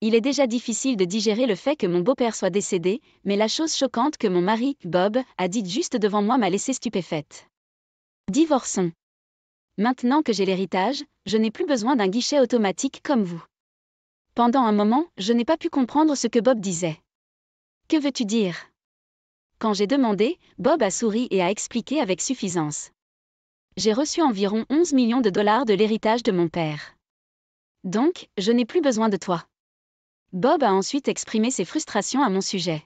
Il est déjà difficile de digérer le fait que mon beau-père soit décédé, mais la chose choquante que mon mari, Bob, a dite juste devant moi m'a laissée stupéfaite. Divorçons. Maintenant que j'ai l'héritage, je n'ai plus besoin d'un guichet automatique comme vous. Pendant un moment, je n'ai pas pu comprendre ce que Bob disait. Que veux-tu dire? Quand j'ai demandé, Bob a souri et a expliqué avec suffisance. J'ai reçu environ 11 millions de dollars de l'héritage de mon père. Donc, je n'ai plus besoin de toi. Bob a ensuite exprimé ses frustrations à mon sujet.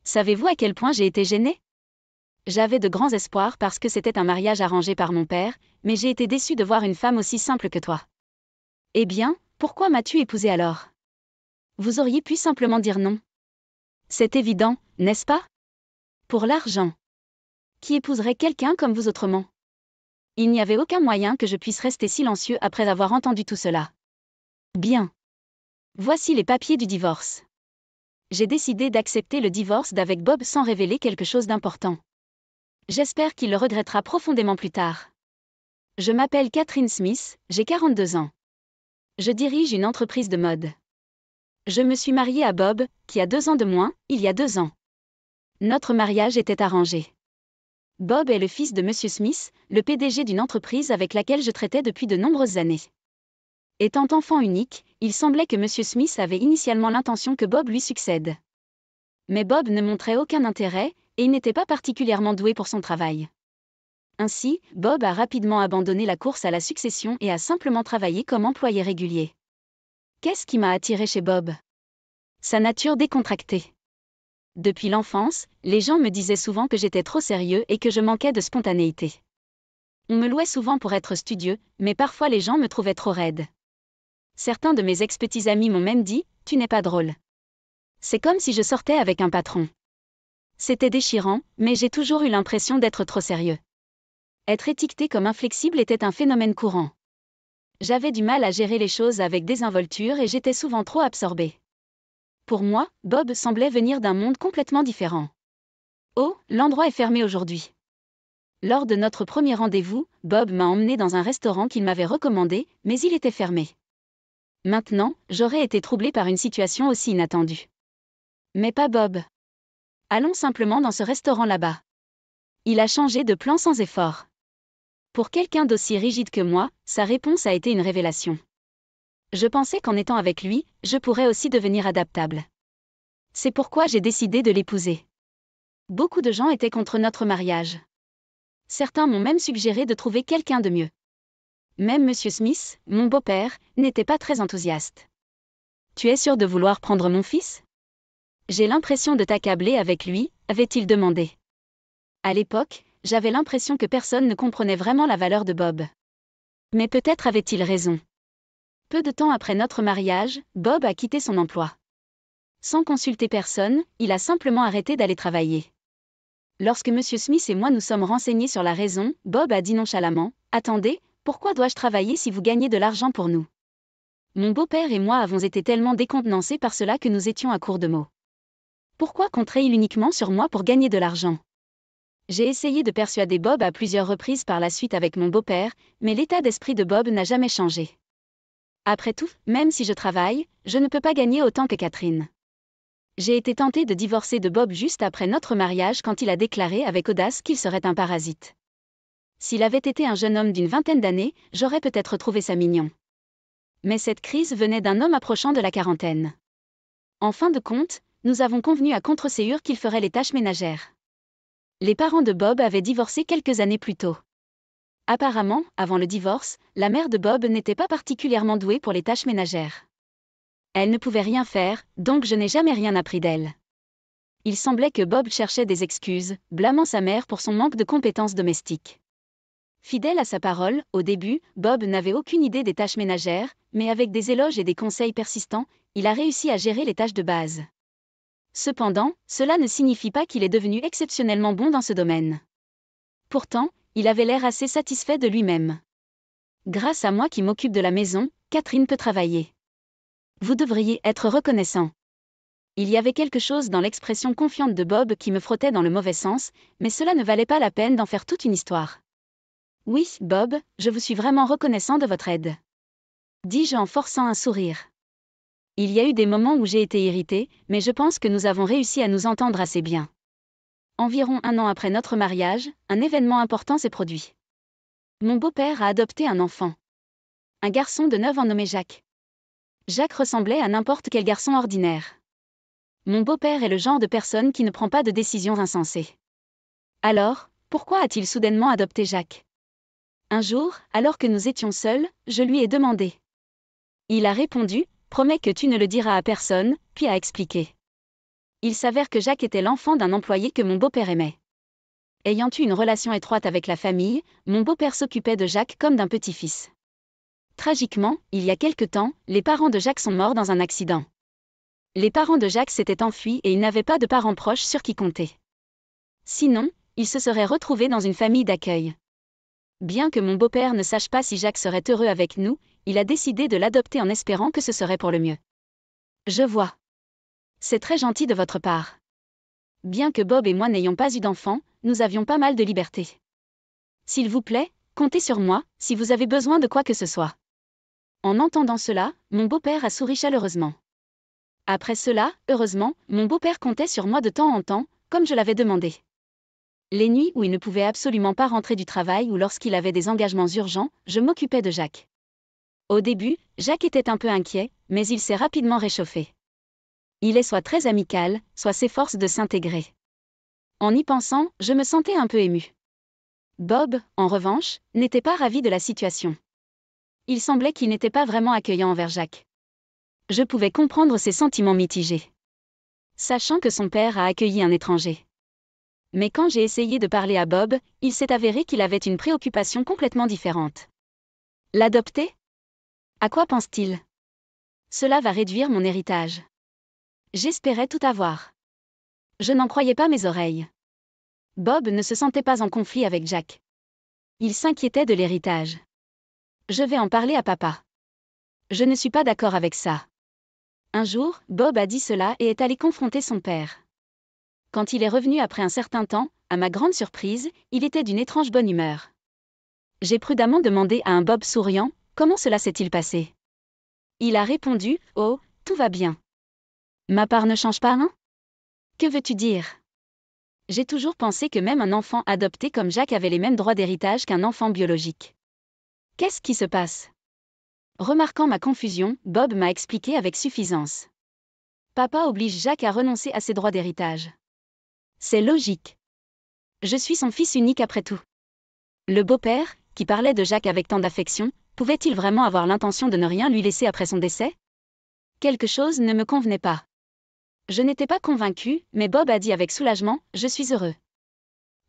Savez-vous à quel point j'ai été gênée? J'avais de grands espoirs parce que c'était un mariage arrangé par mon père, mais j'ai été déçue de voir une femme aussi simple que toi. Eh bien, pourquoi m'as-tu épousée alors? Vous auriez pu simplement dire non. C'est évident, n'est-ce pas? Pour l'argent. Qui épouserait quelqu'un comme vous autrement? Il n'y avait aucun moyen que je puisse rester silencieux après avoir entendu tout cela. Bien. Voici les papiers du divorce. J'ai décidé d'accepter le divorce d'avec Bob sans révéler quelque chose d'important. J'espère qu'il le regrettera profondément plus tard. Je m'appelle Catherine Smith, j'ai 42 ans. Je dirige une entreprise de mode. Je me suis mariée à Bob, qui a 2 ans de moins, il y a 2 ans. Notre mariage était arrangé. Bob est le fils de Monsieur Smith, le PDG d'une entreprise avec laquelle je traitais depuis de nombreuses années. Étant enfant unique, il semblait que Monsieur Smith avait initialement l'intention que Bob lui succède. Mais Bob ne montrait aucun intérêt, et il n'était pas particulièrement doué pour son travail. Ainsi, Bob a rapidement abandonné la course à la succession et a simplement travaillé comme employé régulier. Qu'est-ce qui m'a attiré chez Bob? Sa nature décontractée. Depuis l'enfance, les gens me disaient souvent que j'étais trop sérieux et que je manquais de spontanéité. On me louait souvent pour être studieux, mais parfois les gens me trouvaient trop raide. Certains de mes ex-petits amis m'ont même dit « Tu n'es pas drôle ». C'est comme si je sortais avec un patron. C'était déchirant, mais j'ai toujours eu l'impression d'être trop sérieux. Être étiqueté comme inflexible était un phénomène courant. J'avais du mal à gérer les choses avec désinvolture et j'étais souvent trop absorbée. Pour moi, Bob semblait venir d'un monde complètement différent. Oh, l'endroit est fermé aujourd'hui. Lors de notre premier rendez-vous, Bob m'a emmené dans un restaurant qu'il m'avait recommandé, mais il était fermé. Maintenant, j'aurais été troublée par une situation aussi inattendue. Mais pas Bob. Allons simplement dans ce restaurant là-bas. Il a changé de plan sans effort. Pour quelqu'un d'aussi rigide que moi, sa réponse a été une révélation. Je pensais qu'en étant avec lui, je pourrais aussi devenir adaptable. C'est pourquoi j'ai décidé de l'épouser. Beaucoup de gens étaient contre notre mariage. Certains m'ont même suggéré de trouver quelqu'un de mieux. Même Monsieur Smith, mon beau-père, n'était pas très enthousiaste. Tu es sûr de vouloir prendre mon fils? J'ai l'impression de t'accabler avec lui, avait-il demandé. À l'époque, j'avais l'impression que personne ne comprenait vraiment la valeur de Bob. Mais peut-être avait-il raison. Peu de temps après notre mariage, Bob a quitté son emploi. Sans consulter personne, il a simplement arrêté d'aller travailler. Lorsque Monsieur Smith et moi nous sommes renseignés sur la raison, Bob a dit nonchalamment « Attendez, pourquoi dois-je travailler si vous gagnez de l'argent pour nous ?» Mon beau-père et moi avons été tellement décontenancés par cela que nous étions à court de mots. Pourquoi compterait-il uniquement sur moi pour gagner de l'argent? J'ai essayé de persuader Bob à plusieurs reprises par la suite avec mon beau-père, mais l'état d'esprit de Bob n'a jamais changé. Après tout, même si je travaille, je ne peux pas gagner autant que Catherine. J'ai été tentée de divorcer de Bob juste après notre mariage quand il a déclaré avec audace qu'il serait un parasite. S'il avait été un jeune homme d'une vingtaine d'années, j'aurais peut-être trouvé ça mignon. Mais cette crise venait d'un homme approchant de la quarantaine. En fin de compte, nous avons convenu à contre-ségur qu'il ferait les tâches ménagères. Les parents de Bob avaient divorcé quelques années plus tôt. Apparemment, avant le divorce, la mère de Bob n'était pas particulièrement douée pour les tâches ménagères. Elle ne pouvait rien faire, donc je n'ai jamais rien appris d'elle. Il semblait que Bob cherchait des excuses, blâmant sa mère pour son manque de compétences domestiques. Fidèle à sa parole, au début, Bob n'avait aucune idée des tâches ménagères, mais avec des éloges et des conseils persistants, il a réussi à gérer les tâches de base. Cependant, cela ne signifie pas qu'il est devenu exceptionnellement bon dans ce domaine. Pourtant, il avait l'air assez satisfait de lui-même. Grâce à moi qui m'occupe de la maison, Catherine peut travailler. Vous devriez être reconnaissant. Il y avait quelque chose dans l'expression confiante de Bob qui me frottait dans le mauvais sens, mais cela ne valait pas la peine d'en faire toute une histoire. Oui, Bob, je vous suis vraiment reconnaissant de votre aide. Dis-je en forçant un sourire. Il y a eu des moments où j'ai été irritée, mais je pense que nous avons réussi à nous entendre assez bien. Environ 1 an après notre mariage, un événement important s'est produit. Mon beau-père a adopté un enfant. Un garçon de 9 ans nommé Jacques. Jacques ressemblait à n'importe quel garçon ordinaire. Mon beau-père est le genre de personne qui ne prend pas de décisions insensées. Alors, pourquoi a-t-il soudainement adopté Jacques? Un jour, alors que nous étions seuls, je lui ai demandé. Il a répondu, « Promets que tu ne le diras à personne », puis a expliqué. Il s'avère que Jacques était l'enfant d'un employé que mon beau-père aimait. Ayant eu une relation étroite avec la famille, mon beau-père s'occupait de Jacques comme d'un petit-fils. Tragiquement, il y a quelque temps, les parents de Jacques sont morts dans un accident. Les parents de Jacques s'étaient enfuis et il n'avait pas de parents proches sur qui compter. Sinon, il se serait retrouvé dans une famille d'accueil. Bien que mon beau-père ne sache pas si Jacques serait heureux avec nous, il a décidé de l'adopter en espérant que ce serait pour le mieux. Je vois. C'est très gentil de votre part. Bien que Bob et moi n'ayons pas eu d'enfants, nous avions pas mal de liberté. S'il vous plaît, comptez sur moi, si vous avez besoin de quoi que ce soit. En entendant cela, mon beau-père a souri chaleureusement. Après cela, heureusement, mon beau-père comptait sur moi de temps en temps, comme je l'avais demandé. Les nuits où il ne pouvait absolument pas rentrer du travail ou lorsqu'il avait des engagements urgents, je m'occupais de Jacques. Au début, Jacques était un peu inquiet, mais il s'est rapidement réchauffé. Il est soit très amical, soit s'efforce de s'intégrer. En y pensant, je me sentais un peu émue. Bob, en revanche, n'était pas ravi de la situation. Il semblait qu'il n'était pas vraiment accueillant envers Jacques. Je pouvais comprendre ses sentiments mitigés. Sachant que son père a accueilli un étranger. Mais quand j'ai essayé de parler à Bob, il s'est avéré qu'il avait une préoccupation complètement différente. L'adopter? À quoi pense-t-il? Cela va réduire mon héritage. J'espérais tout avoir. Je n'en croyais pas mes oreilles. Bob ne se sentait pas en conflit avec Jacques. Il s'inquiétait de l'héritage. Je vais en parler à papa. Je ne suis pas d'accord avec ça. Un jour, Bob a dit cela et est allé confronter son père. Quand il est revenu après un certain temps, à ma grande surprise, il était d'une étrange bonne humeur. J'ai prudemment demandé à un Bob souriant, comment cela s'est-il passé? Il a répondu, oh, tout va bien. Ma part ne change pas, hein? Que veux-tu dire? J'ai toujours pensé que même un enfant adopté comme Jacques avait les mêmes droits d'héritage qu'un enfant biologique. Qu'est-ce qui se passe? Remarquant ma confusion, Bob m'a expliqué avec suffisance. Papa oblige Jacques à renoncer à ses droits d'héritage. C'est logique. Je suis son fils unique après tout. Le beau-père, qui parlait de Jacques avec tant d'affection, pouvait-il vraiment avoir l'intention de ne rien lui laisser après son décès? Quelque chose ne me convenait pas. Je n'étais pas convaincue, mais Bob a dit avec soulagement, « Je suis heureux. »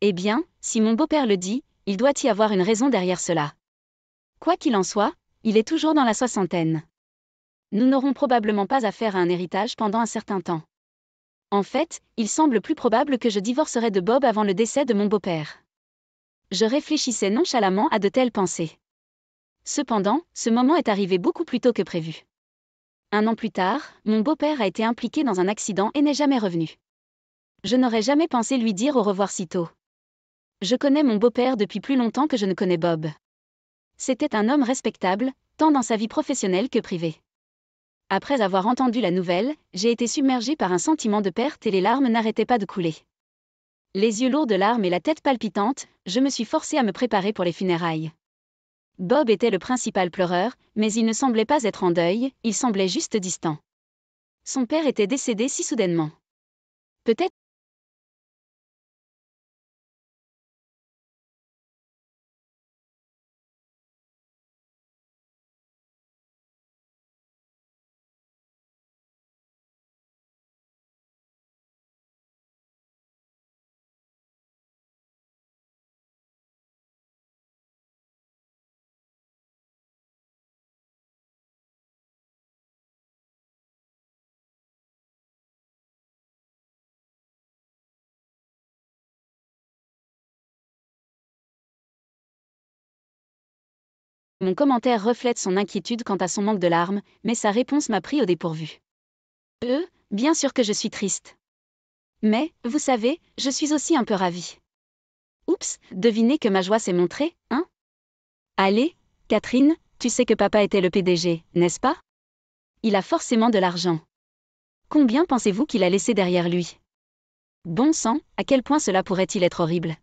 Eh bien, si mon beau-père le dit, il doit y avoir une raison derrière cela. Quoi qu'il en soit, il est toujours dans la soixantaine. Nous n'aurons probablement pas affaire à un héritage pendant un certain temps. En fait, il semble plus probable que je divorcerai de Bob avant le décès de mon beau-père. Je réfléchissais nonchalamment à de telles pensées. Cependant, ce moment est arrivé beaucoup plus tôt que prévu. 1 an plus tard, mon beau-père a été impliqué dans un accident et n'est jamais revenu. Je n'aurais jamais pensé lui dire au revoir si tôt. Je connais mon beau-père depuis plus longtemps que je ne connais Bob. C'était un homme respectable, tant dans sa vie professionnelle que privée. Après avoir entendu la nouvelle, j'ai été submergée par un sentiment de perte et les larmes n'arrêtaient pas de couler. Les yeux lourds de larmes et la tête palpitante, je me suis forcée à me préparer pour les funérailles. Bob était le principal pleureur, mais il ne semblait pas être en deuil, il semblait juste distant. Son père était décédé si soudainement. Peut-être mon commentaire reflète son inquiétude quant à son manque de larmes, mais sa réponse m'a pris au dépourvu. Bien sûr que je suis triste. Mais, vous savez, je suis aussi un peu ravie. Oups, devinez que ma joie s'est montrée, hein? Allez, Catherine, tu sais que papa était le PDG, n'est-ce pas? Il a forcément de l'argent. Combien pensez-vous qu'il a laissé derrière lui? Bon sang, à quel point cela pourrait-il être horrible?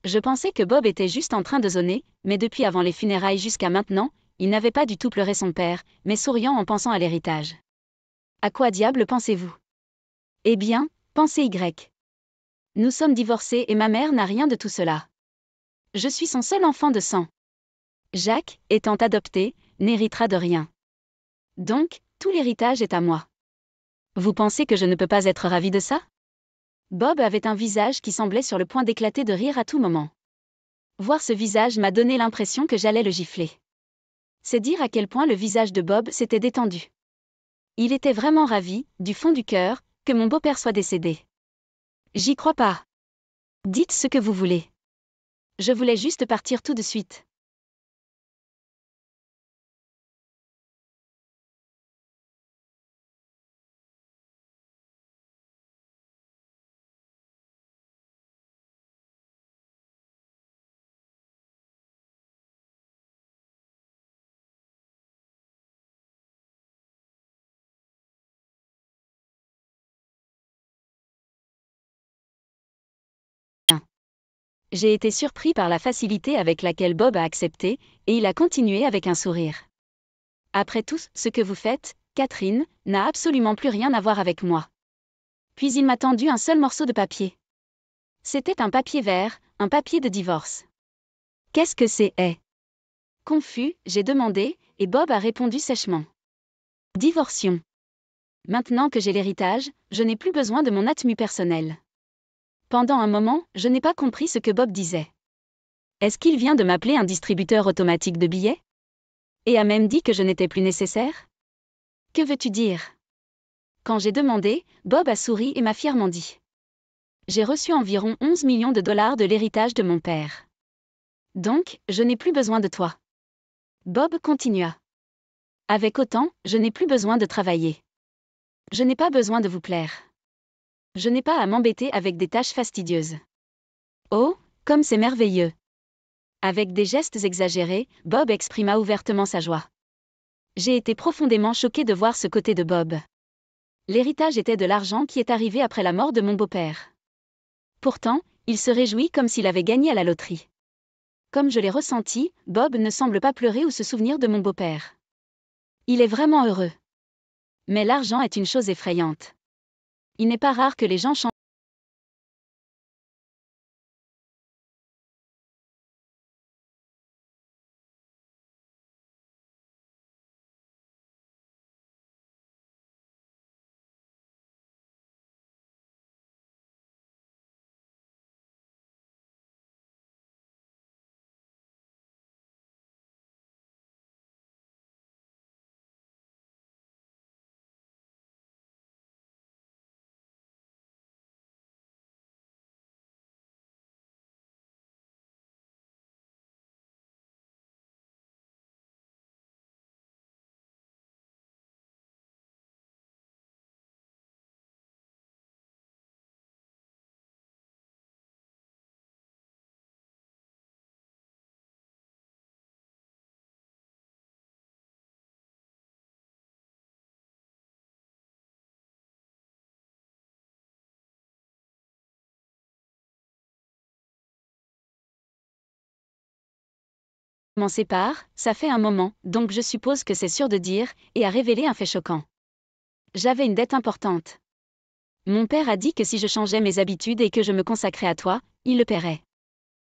Je pensais que Bob était juste en train de zoner, mais depuis avant les funérailles jusqu'à maintenant, il n'avait pas du tout pleuré son père, mais souriant en pensant à l'héritage. À quoi diable pensez-vous? Eh bien, pensez Y. Nous sommes divorcés et ma mère n'a rien de tout cela. Je suis son seul enfant de sang. Jacques, étant adopté, n'héritera de rien. Donc, tout l'héritage est à moi. Vous pensez que je ne peux pas être ravi de ça? Bob avait un visage qui semblait sur le point d'éclater de rire à tout moment. Voir ce visage m'a donné l'impression que j'allais le gifler. C'est dire à quel point le visage de Bob s'était détendu. Il était vraiment ravi, du fond du cœur, que mon beau-père soit décédé. J'y crois pas. Dites ce que vous voulez. Je voulais juste partir tout de suite. J'ai été surpris par la facilité avec laquelle Bob a accepté, et il a continué avec un sourire. Après tout, ce que vous faites, Catherine, n'a absolument plus rien à voir avec moi. Puis il m'a tendu un seul morceau de papier. C'était un papier vert, un papier de divorce. Qu'est-ce que c'est? Confus, j'ai demandé, et Bob a répondu sèchement. Divorcions. Maintenant que j'ai l'héritage, je n'ai plus besoin de mon atmu personnel. Pendant un moment, je n'ai pas compris ce que Bob disait. Est-ce qu'il vient de m'appeler un distributeur automatique de billets? Et a même dit que je n'étais plus nécessaire? Que veux-tu dire? Quand j'ai demandé, Bob a souri et m'a fièrement dit. J'ai reçu environ 11 millions de dollars de l'héritage de mon père. Donc, je n'ai plus besoin de toi. Bob continua. Avec autant, je n'ai plus besoin de travailler. Je n'ai pas besoin de vous plaire. Je n'ai pas à m'embêter avec des tâches fastidieuses. Oh, comme c'est merveilleux! Avec des gestes exagérés, Bob exprima ouvertement sa joie. J'ai été profondément choqué de voir ce côté de Bob. L'héritage était de l'argent qui est arrivé après la mort de mon beau-père. Pourtant, il se réjouit comme s'il avait gagné à la loterie. Comme je l'ai ressenti, Bob ne semble pas pleurer ou se souvenir de mon beau-père. Il est vraiment heureux. Mais l'argent est une chose effrayante. Il n'est pas rare que les gens changent. M'en sépare, ça fait un moment, donc je suppose que c'est sûr de dire, et a révélé un fait choquant. J'avais une dette importante. Mon père a dit que si je changeais mes habitudes et que je me consacrais à toi, il le paierait.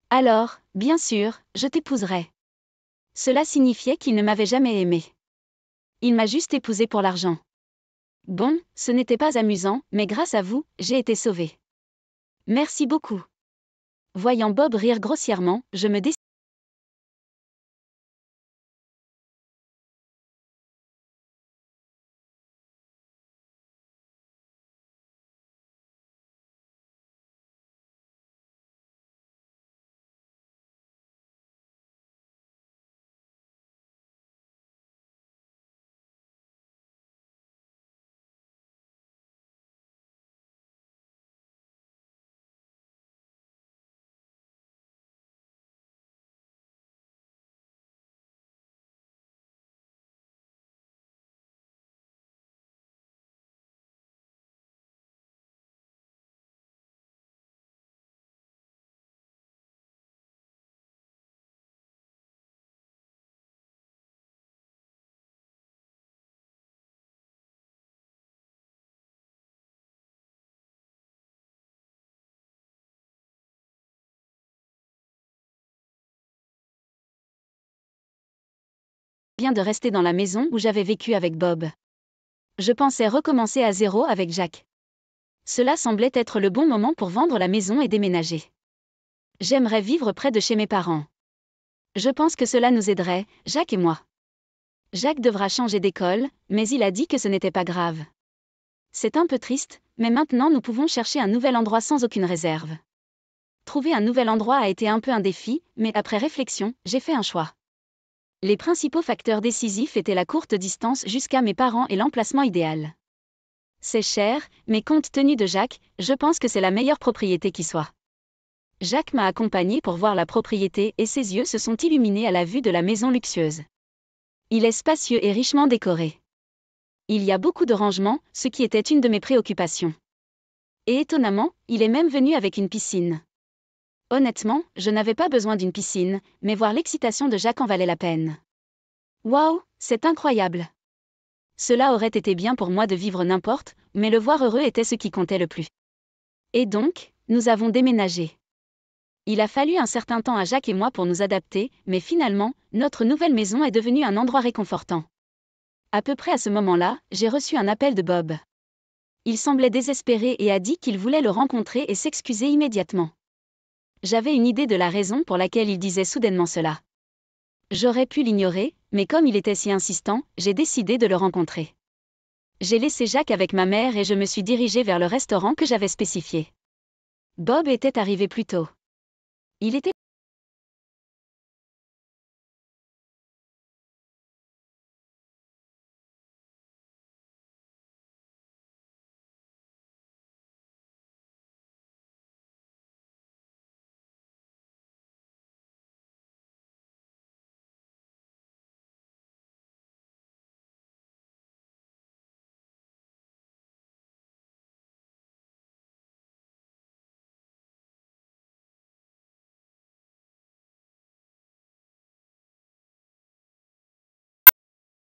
Alors, bien sûr, je t'épouserais. Cela signifiait qu'il ne m'avait jamais aimé. Il m'a juste épousée pour l'argent. Bon, ce n'était pas amusant, mais grâce à vous, j'ai été sauvée. Merci beaucoup. Voyant Bob rire grossièrement, je me décide. bien de rester dans la maison où j'avais vécu avec Bob. Je pensais recommencer à zéro avec Jack. Cela semblait être le bon moment pour vendre la maison et déménager. J'aimerais vivre près de chez mes parents. Je pense que cela nous aiderait, Jack et moi. Jack devra changer d'école, mais il a dit que ce n'était pas grave. C'est un peu triste, mais maintenant nous pouvons chercher un nouvel endroit sans aucune réserve. Trouver un nouvel endroit a été un peu un défi, mais après réflexion, j'ai fait un choix. Les principaux facteurs décisifs étaient la courte distance jusqu'à mes parents et l'emplacement idéal. C'est cher, mais compte tenu de Jack, je pense que c'est la meilleure propriété qui soit. Jack m'a accompagné pour voir la propriété et ses yeux se sont illuminés à la vue de la maison luxueuse. Il est spacieux et richement décoré. Il y a beaucoup de rangements, ce qui était une de mes préoccupations. Et étonnamment, il est même venu avec une piscine. Honnêtement, je n'avais pas besoin d'une piscine, mais voir l'excitation de Jack en valait la peine. Waouh, c'est incroyable! Cela aurait été bien pour moi de vivre n'importe, mais le voir heureux était ce qui comptait le plus. Et donc, nous avons déménagé. Il a fallu un certain temps à Jack et moi pour nous adapter, mais finalement, notre nouvelle maison est devenue un endroit réconfortant. À peu près à ce moment-là, j'ai reçu un appel de Bob. Il semblait désespéré et a dit qu'il voulait le rencontrer et s'excuser immédiatement. J'avais une idée de la raison pour laquelle il disait soudainement cela. J'aurais pu l'ignorer, mais comme il était si insistant, j'ai décidé de le rencontrer. J'ai laissé Jack avec ma mère et je me suis dirigée vers le restaurant que j'avais spécifié. Bob était arrivé plus tôt. Il était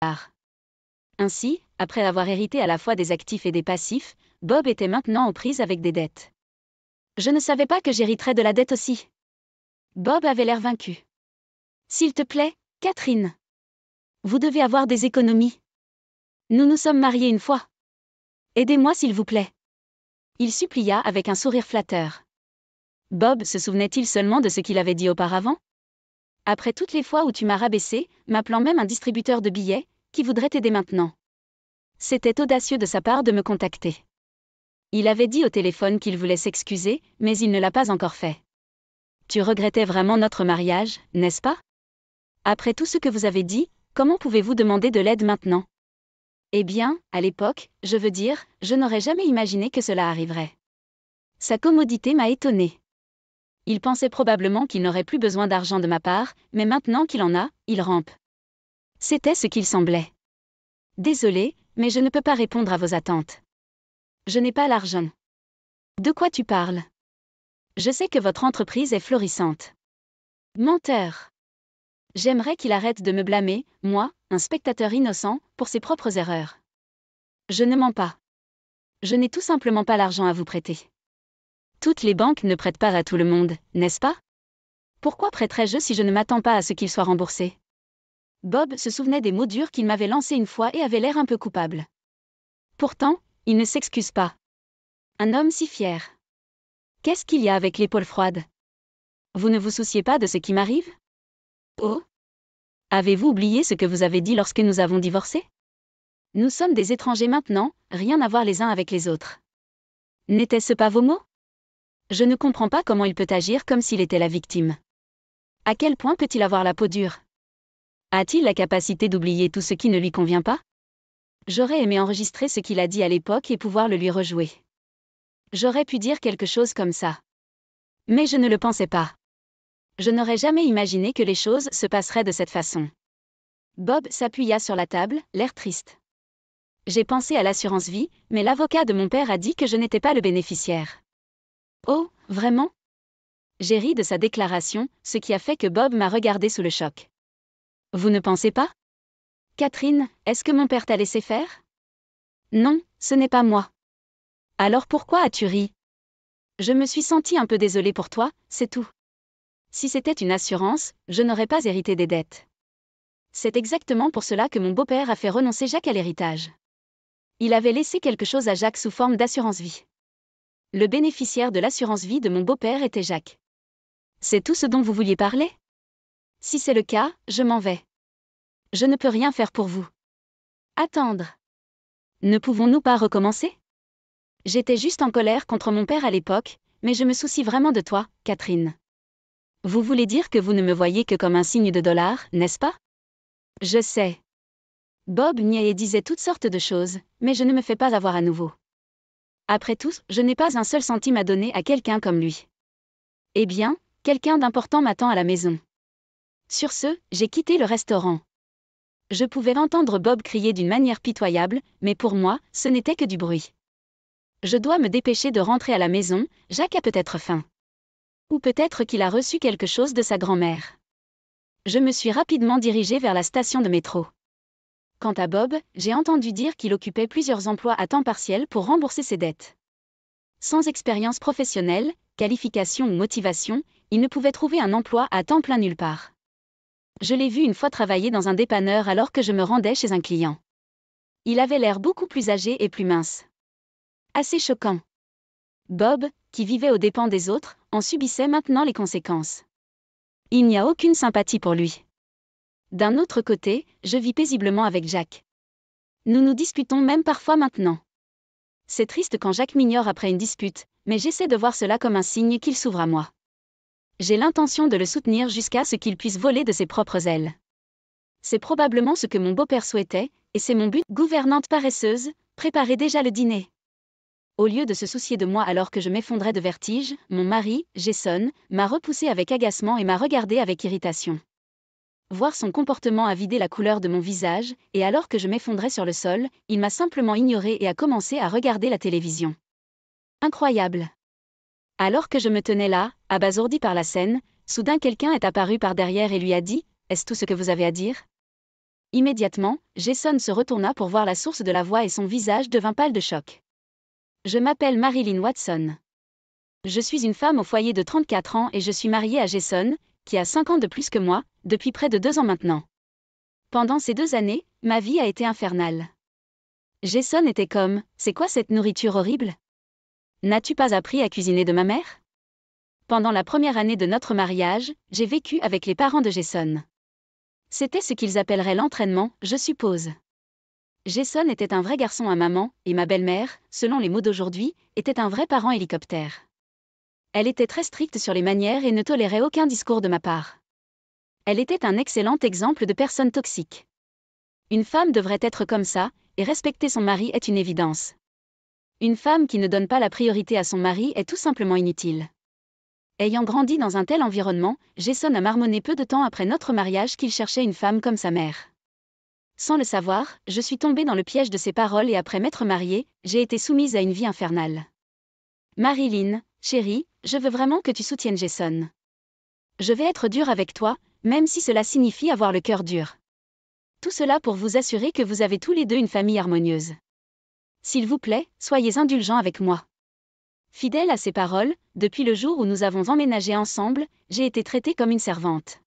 tard. Ainsi, après avoir hérité à la fois des actifs et des passifs, Bob était maintenant aux prises avec des dettes. Je ne savais pas que j'hériterais de la dette aussi. Bob avait l'air vaincu. S'il te plaît, Catherine. Vous devez avoir des économies. Nous nous sommes mariés une fois. Aidez-moi s'il vous plaît. Il supplia avec un sourire flatteur. Bob se souvenait-il seulement de ce qu'il avait dit auparavant? Après toutes les fois où tu m'as rabaissé, m'appelant même un distributeur de billets, qui voudrait t'aider maintenant? C'était audacieux de sa part de me contacter. Il avait dit au téléphone qu'il voulait s'excuser, mais il ne l'a pas encore fait. Tu regrettais vraiment notre mariage, n'est-ce pas? Après tout ce que vous avez dit, comment pouvez-vous demander de l'aide maintenant? Eh bien, à l'époque, je veux dire, je n'aurais jamais imaginé que cela arriverait. Sa commodité m'a étonnée. Il pensait probablement qu'il n'aurait plus besoin d'argent de ma part, mais maintenant qu'il en a, il rampe. C'était ce qu'il semblait. Désolé, mais je ne peux pas répondre à vos attentes. Je n'ai pas l'argent. De quoi tu parles? Je sais que votre entreprise est florissante. Menteur. J'aimerais qu'il arrête de me blâmer, moi, un spectateur innocent, pour ses propres erreurs. Je ne mens pas. Je n'ai tout simplement pas l'argent à vous prêter. Toutes les banques ne prêtent pas à tout le monde, n'est-ce pas? Pourquoi prêterais-je si je ne m'attends pas à ce qu'il soit remboursé? Bob se souvenait des mots durs qu'il m'avait lancés une fois et avait l'air un peu coupable. Pourtant, il ne s'excuse pas. Un homme si fier. Qu'est-ce qu'il y a avec l'épaule froide? Vous ne vous souciez pas de ce qui m'arrive? Oh? Avez-vous oublié ce que vous avez dit lorsque nous avons divorcé? Nous sommes des étrangers maintenant, rien à voir les uns avec les autres. N'étaient-ce pas vos mots? Je ne comprends pas comment il peut agir comme s'il était la victime. À quel point peut-il avoir la peau dure? A-t-il la capacité d'oublier tout ce qui ne lui convient pas? J'aurais aimé enregistrer ce qu'il a dit à l'époque et pouvoir le lui rejouer. J'aurais pu dire quelque chose comme ça. Mais je ne le pensais pas. Je n'aurais jamais imaginé que les choses se passeraient de cette façon. Bob s'appuya sur la table, l'air triste. J'ai pensé à l'assurance vie, mais l'avocat de mon père a dit que je n'étais pas le bénéficiaire. Oh, vraiment? J'ai ri de sa déclaration, ce qui a fait que Bob m'a regardé sous le choc. Vous ne pensez pas? Catherine, est-ce que mon père t'a laissé faire? Non, ce n'est pas moi. Alors pourquoi as-tu ri? Je me suis sentie un peu désolée pour toi, c'est tout. Si c'était une assurance, je n'aurais pas hérité des dettes. C'est exactement pour cela que mon beau-père a fait renoncer Jacques à l'héritage. Il avait laissé quelque chose à Jacques sous forme d'assurance vie. Le bénéficiaire de l'assurance vie de mon beau-père était Jacques. C'est tout ce dont vous vouliez parler? Si c'est le cas, je m'en vais. Je ne peux rien faire pour vous. Attendre. Ne pouvons-nous pas recommencer? J'étais juste en colère contre mon père à l'époque, mais je me soucie vraiment de toi, Catherine. Vous voulez dire que vous ne me voyez que comme un signe de dollar, n'est-ce pas? Je sais. Bob niait et disait toutes sortes de choses, mais je ne me fais pas avoir à nouveau. Après tout, je n'ai pas un seul centime à donner à quelqu'un comme lui. Eh bien, quelqu'un d'important m'attend à la maison. Sur ce, j'ai quitté le restaurant. Je pouvais entendre Bob crier d'une manière pitoyable, mais pour moi, ce n'était que du bruit. Je dois me dépêcher de rentrer à la maison, Jacques a peut-être faim. Ou peut-être qu'il a reçu quelque chose de sa grand-mère. Je me suis rapidement dirigée vers la station de métro. Quant à Bob, j'ai entendu dire qu'il occupait plusieurs emplois à temps partiel pour rembourser ses dettes. Sans expérience professionnelle, qualification ou motivation, il ne pouvait trouver un emploi à temps plein nulle part. Je l'ai vu une fois travailler dans un dépanneur alors que je me rendais chez un client. Il avait l'air beaucoup plus âgé et plus mince. Assez choquant. Bob, qui vivait aux dépens des autres, en subissait maintenant les conséquences. Il n'y a aucune sympathie pour lui. D'un autre côté, je vis paisiblement avec Jacques. Nous nous disputons même parfois maintenant. C'est triste quand Jacques m'ignore après une dispute, mais j'essaie de voir cela comme un signe qu'il s'ouvre à moi. J'ai l'intention de le soutenir jusqu'à ce qu'il puisse voler de ses propres ailes. C'est probablement ce que mon beau-père souhaitait, et c'est mon but. Gouvernante paresseuse, préparez déjà le dîner. Au lieu de se soucier de moi alors que je m'effondrais de vertige, mon mari, Jason, m'a repoussé avec agacement et m'a regardé avec irritation. Voir son comportement a vidé la couleur de mon visage, et alors que je m'effondrais sur le sol, il m'a simplement ignoré et a commencé à regarder la télévision. Incroyable. Alors que je me tenais là, abasourdi par la scène, soudain quelqu'un est apparu par derrière et lui a dit « Est-ce tout ce que vous avez à dire ?» Immédiatement, Jason se retourna pour voir la source de la voix et son visage devint pâle de choc. Je m'appelle Marilyn Watson. Je suis une femme au foyer de 34 ans et je suis mariée à Jason, qui a 5 ans de plus que moi, depuis près de 2 ans maintenant. Pendant ces 2 années, ma vie a été infernale. Jason était comme « C'est quoi cette nourriture horrible? N'as-tu pas appris à cuisiner de ma mère ?» Pendant la première année de notre mariage, j'ai vécu avec les parents de Jason. C'était ce qu'ils appelleraient l'entraînement, je suppose. Jason était un vrai garçon à maman, et ma belle-mère, selon les mots d'aujourd'hui, était un vrai parent hélicoptère. Elle était très stricte sur les manières et ne tolérait aucun discours de ma part. Elle était un excellent exemple de personne toxique. Une femme devrait être comme ça, et respecter son mari est une évidence. Une femme qui ne donne pas la priorité à son mari est tout simplement inutile. Ayant grandi dans un tel environnement, Jason a marmonné peu de temps après notre mariage qu'il cherchait une femme comme sa mère. Sans le savoir, je suis tombée dans le piège de ses paroles et après m'être mariée, j'ai été soumise à une vie infernale. Marilyn, chérie, je veux vraiment que tu soutiennes Jason. Je vais être dure avec toi, même si cela signifie avoir le cœur dur. Tout cela pour vous assurer que vous avez tous les deux une famille harmonieuse. S'il vous plaît, soyez indulgents avec moi. Fidèle à ces paroles, depuis le jour où nous avons emménagé ensemble, j'ai été traitée comme une servante.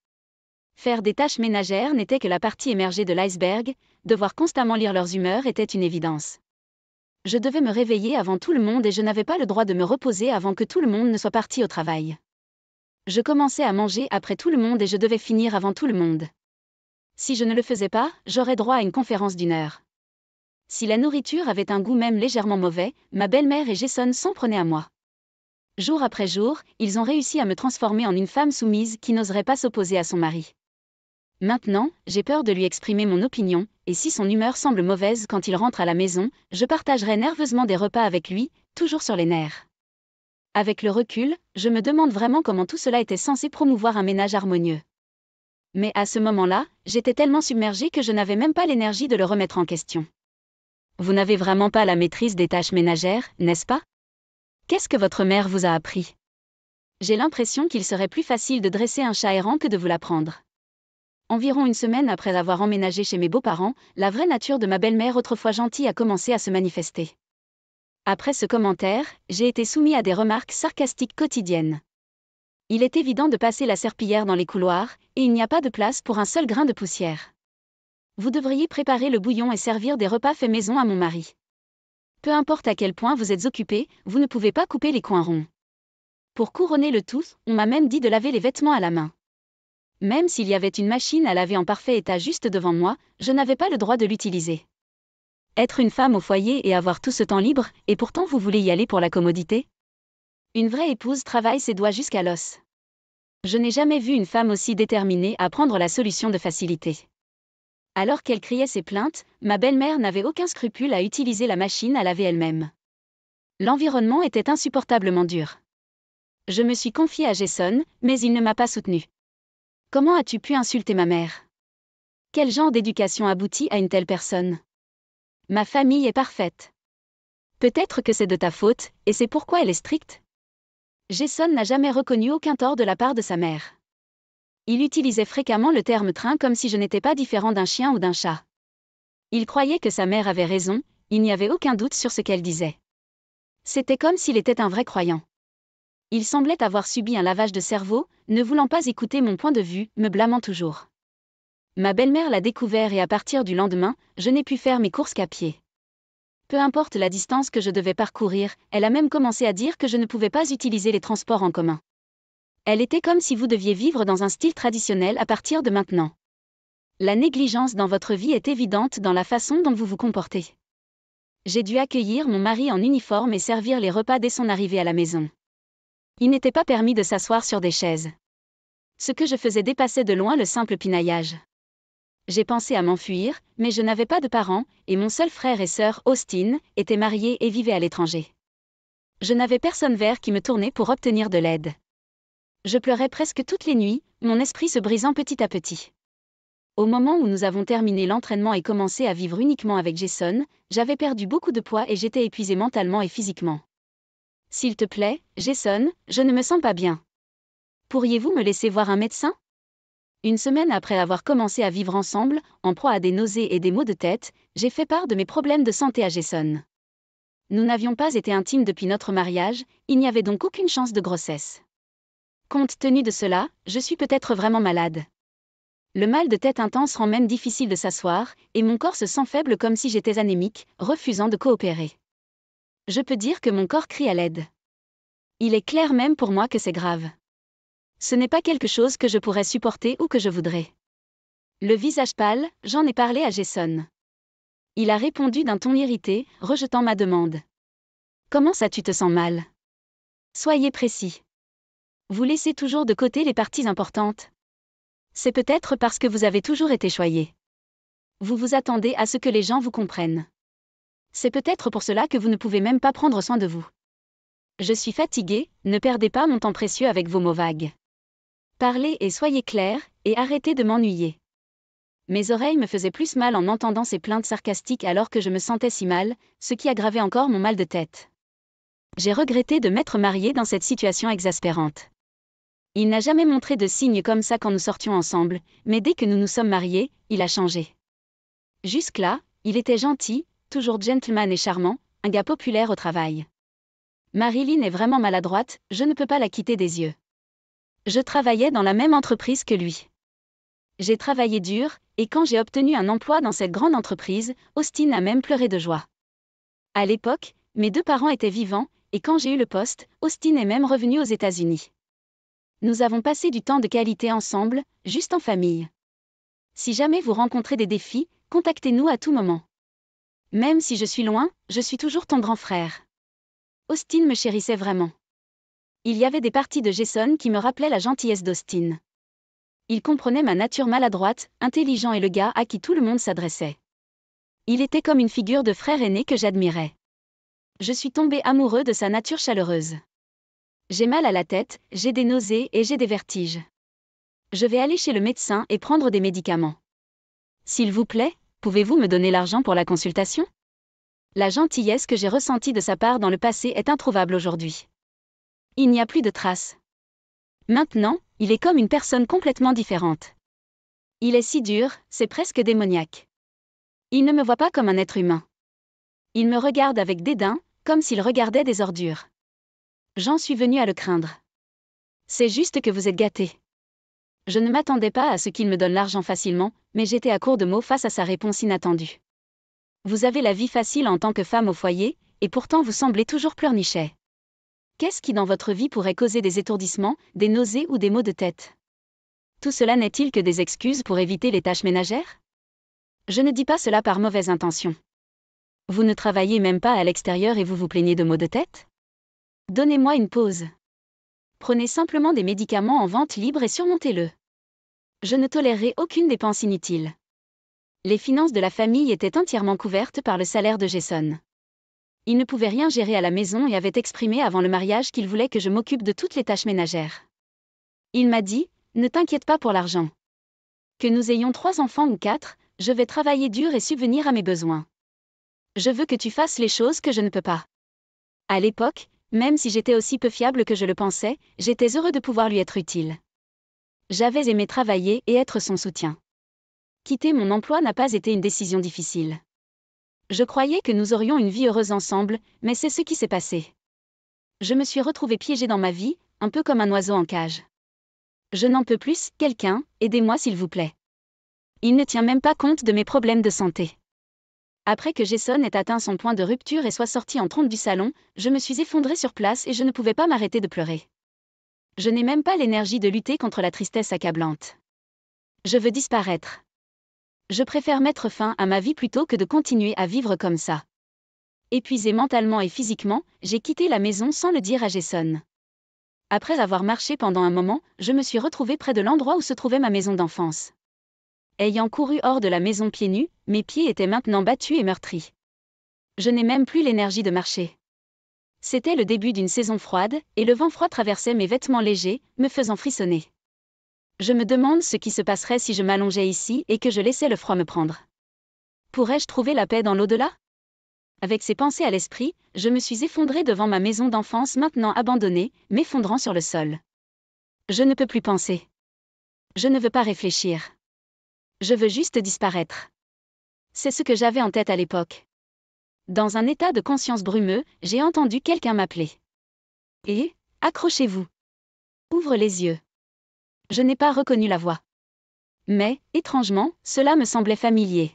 Faire des tâches ménagères n'était que la partie émergée de l'iceberg, devoir constamment lire leurs humeurs était une évidence. Je devais me réveiller avant tout le monde et je n'avais pas le droit de me reposer avant que tout le monde ne soit parti au travail. Je commençais à manger après tout le monde et je devais finir avant tout le monde. Si je ne le faisais pas, j'aurais droit à une conférence d'1 heure. Si la nourriture avait un goût même légèrement mauvais, ma belle-mère et Jason s'en prenaient à moi. Jour après jour, ils ont réussi à me transformer en une femme soumise qui n'oserait pas s'opposer à son mari. Maintenant, j'ai peur de lui exprimer mon opinion, et si son humeur semble mauvaise quand il rentre à la maison, je partagerai nerveusement des repas avec lui, toujours sur les nerfs. Avec le recul, je me demande vraiment comment tout cela était censé promouvoir un ménage harmonieux. Mais à ce moment-là, j'étais tellement submergée que je n'avais même pas l'énergie de le remettre en question. Vous n'avez vraiment pas la maîtrise des tâches ménagères, n'est-ce pas? Qu'est-ce que votre mère vous a appris? J'ai l'impression qu'il serait plus facile de dresser un chat errant que de vous l'apprendre. Environ 1 semaine après avoir emménagé chez mes beaux-parents, la vraie nature de ma belle-mère autrefois gentille a commencé à se manifester. Après ce commentaire, j'ai été soumis à des remarques sarcastiques quotidiennes. Il est évident de passer la serpillière dans les couloirs, et il n'y a pas de place pour un seul grain de poussière. Vous devriez préparer le bouillon et servir des repas faits maison à mon mari. Peu importe à quel point vous êtes occupé, vous ne pouvez pas couper les coins ronds. Pour couronner le tout, on m'a même dit de laver les vêtements à la main. Même s'il y avait une machine à laver en parfait état juste devant moi, je n'avais pas le droit de l'utiliser. Être une femme au foyer et avoir tout ce temps libre, et pourtant vous voulez y aller pour la commodité? Une vraie épouse travaille ses doigts jusqu'à l'os. Je n'ai jamais vu une femme aussi déterminée à prendre la solution de facilité. Alors qu'elle criait ses plaintes, ma belle-mère n'avait aucun scrupule à utiliser la machine à laver elle-même. L'environnement était insupportablement dur. Je me suis confiée à Jason, mais il ne m'a pas soutenue. Comment as-tu pu insulter ma mère? Quel genre d'éducation aboutit à une telle personne? Ma famille est parfaite. Peut-être que c'est de ta faute, et c'est pourquoi elle est stricte? Jason n'a jamais reconnu aucun tort de la part de sa mère. Il utilisait fréquemment le terme train comme si je n'étais pas différent d'un chien ou d'un chat. Il croyait que sa mère avait raison, il n'y avait aucun doute sur ce qu'elle disait. C'était comme s'il était un vrai croyant. Il semblait avoir subi un lavage de cerveau, ne voulant pas écouter mon point de vue, me blâmant toujours. Ma belle-mère l'a découvert et à partir du lendemain, je n'ai pu faire mes courses qu'à pied. Peu importe la distance que je devais parcourir, elle a même commencé à dire que je ne pouvais pas utiliser les transports en commun. Elle était comme si vous deviez vivre dans un style traditionnel à partir de maintenant. La négligence dans votre vie est évidente dans la façon dont vous vous comportez. J'ai dû accueillir mon mari en uniforme et servir les repas dès son arrivée à la maison. Il n'était pas permis de s'asseoir sur des chaises. Ce que je faisais dépassait de loin le simple pinaillage. J'ai pensé à m'enfuir, mais je n'avais pas de parents, et mon seul frère et sœur, Austin, étaient mariés et vivaient à l'étranger. Je n'avais personne vers qui me tourner pour obtenir de l'aide. Je pleurais presque toutes les nuits, mon esprit se brisant petit à petit. Au moment où nous avons terminé l'entraînement et commencé à vivre uniquement avec Jason, j'avais perdu beaucoup de poids et j'étais épuisée mentalement et physiquement. S'il te plaît, Jason, je ne me sens pas bien. Pourriez-vous me laisser voir un médecin? Une semaine après avoir commencé à vivre ensemble, en proie à des nausées et des maux de tête, j'ai fait part de mes problèmes de santé à Jason. Nous n'avions pas été intimes depuis notre mariage, il n'y avait donc aucune chance de grossesse. Compte tenu de cela, je suis peut-être vraiment malade. Le mal de tête intense rend même difficile de s'asseoir, et mon corps se sent faible comme si j'étais anémique, refusant de coopérer. Je peux dire que mon corps crie à l'aide. Il est clair même pour moi que c'est grave. Ce n'est pas quelque chose que je pourrais supporter ou que je voudrais. Le visage pâle, j'en ai parlé à Jason. Il a répondu d'un ton irrité, rejetant ma demande. Comment ça tu te sens mal? Soyez précis. Vous laissez toujours de côté les parties importantes. C'est peut-être parce que vous avez toujours été choyé. Vous vous attendez à ce que les gens vous comprennent. C'est peut-être pour cela que vous ne pouvez même pas prendre soin de vous. Je suis fatiguée, ne perdez pas mon temps précieux avec vos mots vagues. Parlez et soyez clair, et arrêtez de m'ennuyer. Mes oreilles me faisaient plus mal en entendant ces plaintes sarcastiques alors que je me sentais si mal, ce qui aggravait encore mon mal de tête. J'ai regretté de m'être mariée dans cette situation exaspérante. Il n'a jamais montré de signes comme ça quand nous sortions ensemble, mais dès que nous nous sommes mariés, il a changé. Jusque-là, il était gentil, toujours gentleman et charmant, un gars populaire au travail. Marilyn est vraiment maladroite, je ne peux pas la quitter des yeux. Je travaillais dans la même entreprise que lui. J'ai travaillé dur, et quand j'ai obtenu un emploi dans cette grande entreprise, Austin a même pleuré de joie. À l'époque, mes deux parents étaient vivants, et quand j'ai eu le poste, Austin est même revenu aux États-Unis. Nous avons passé du temps de qualité ensemble, juste en famille. Si jamais vous rencontrez des défis, contactez-nous à tout moment. Même si je suis loin, je suis toujours ton grand frère. Austin me chérissait vraiment. Il y avait des parties de Jason qui me rappelaient la gentillesse d'Austin. Il comprenait ma nature maladroite, intelligent et le gars à qui tout le monde s'adressait. Il était comme une figure de frère aîné que j'admirais. Je suis tombée amoureux de sa nature chaleureuse. J'ai mal à la tête, j'ai des nausées et j'ai des vertiges. Je vais aller chez le médecin et prendre des médicaments. S'il vous plaît, pouvez-vous me donner l'argent pour la consultation? La gentillesse que j'ai ressentie de sa part dans le passé est introuvable aujourd'hui. Il n'y a plus de traces. Maintenant, il est comme une personne complètement différente. Il est si dur, c'est presque démoniaque. Il ne me voit pas comme un être humain. Il me regarde avec dédain, comme s'il regardait des ordures. J'en suis venue à le craindre. C'est juste que vous êtes gâté. Je ne m'attendais pas à ce qu'il me donne l'argent facilement, mais j'étais à court de mots face à sa réponse inattendue. Vous avez la vie facile en tant que femme au foyer, et pourtant vous semblez toujours pleurnichet. Qu'est-ce qui dans votre vie pourrait causer des étourdissements, des nausées ou des maux de tête? Tout cela n'est-il que des excuses pour éviter les tâches ménagères? Je ne dis pas cela par mauvaise intention. Vous ne travaillez même pas à l'extérieur et vous vous plaignez de maux de tête? Donnez-moi une pause. Prenez simplement des médicaments en vente libre et surmontez-le. Je ne tolérerai aucune dépense inutile. Les finances de la famille étaient entièrement couvertes par le salaire de Jason. Il ne pouvait rien gérer à la maison et avait exprimé avant le mariage qu'il voulait que je m'occupe de toutes les tâches ménagères. Il m'a dit, ne t'inquiète pas pour l'argent. Que nous ayons 3 enfants ou 4, je vais travailler dur et subvenir à mes besoins. Je veux que tu fasses les choses que je ne peux pas. À l'époque, même si j'étais aussi peu fiable que je le pensais, j'étais heureux de pouvoir lui être utile. J'avais aimé travailler et être son soutien. Quitter mon emploi n'a pas été une décision difficile. Je croyais que nous aurions une vie heureuse ensemble, mais c'est ce qui s'est passé. Je me suis retrouvée piégée dans ma vie, un peu comme un oiseau en cage. Je n'en peux plus, quelqu'un, aidez-moi s'il vous plaît. Il ne tient même pas compte de mes problèmes de santé. Après que Jason ait atteint son point de rupture et soit sorti en trompe du salon, je me suis effondrée sur place et je ne pouvais pas m'arrêter de pleurer. Je n'ai même pas l'énergie de lutter contre la tristesse accablante. Je veux disparaître. Je préfère mettre fin à ma vie plutôt que de continuer à vivre comme ça. Épuisée mentalement et physiquement, j'ai quitté la maison sans le dire à Jason. Après avoir marché pendant un moment, je me suis retrouvée près de l'endroit où se trouvait ma maison d'enfance. Ayant couru hors de la maison pieds nus, mes pieds étaient maintenant battus et meurtris. Je n'ai même plus l'énergie de marcher. C'était le début d'une saison froide, et le vent froid traversait mes vêtements légers, me faisant frissonner. Je me demande ce qui se passerait si je m'allongeais ici et que je laissais le froid me prendre. Pourrais-je trouver la paix dans l'au-delà? Avec ces pensées à l'esprit, je me suis effondrée devant ma maison d'enfance maintenant abandonnée, m'effondrant sur le sol. Je ne peux plus penser. Je ne veux pas réfléchir. Je veux juste disparaître. C'est ce que j'avais en tête à l'époque. Dans un état de conscience brumeux, j'ai entendu quelqu'un m'appeler. Et, accrochez-vous. Ouvre les yeux. Je n'ai pas reconnu la voix. Mais, étrangement, cela me semblait familier.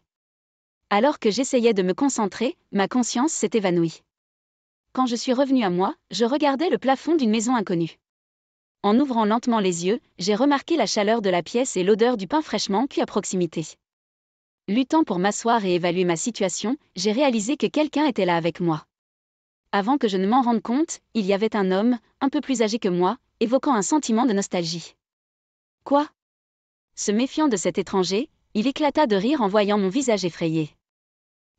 Alors que j'essayais de me concentrer, ma conscience s'est évanouie. Quand je suis revenue à moi, je regardais le plafond d'une maison inconnue. En ouvrant lentement les yeux, j'ai remarqué la chaleur de la pièce et l'odeur du pain fraîchement cuit à proximité. Luttant pour m'asseoir et évaluer ma situation, j'ai réalisé que quelqu'un était là avec moi. Avant que je ne m'en rende compte, il y avait un homme, un peu plus âgé que moi, évoquant un sentiment de nostalgie. Quoi? Se méfiant de cet étranger, il éclata de rire en voyant mon visage effrayé.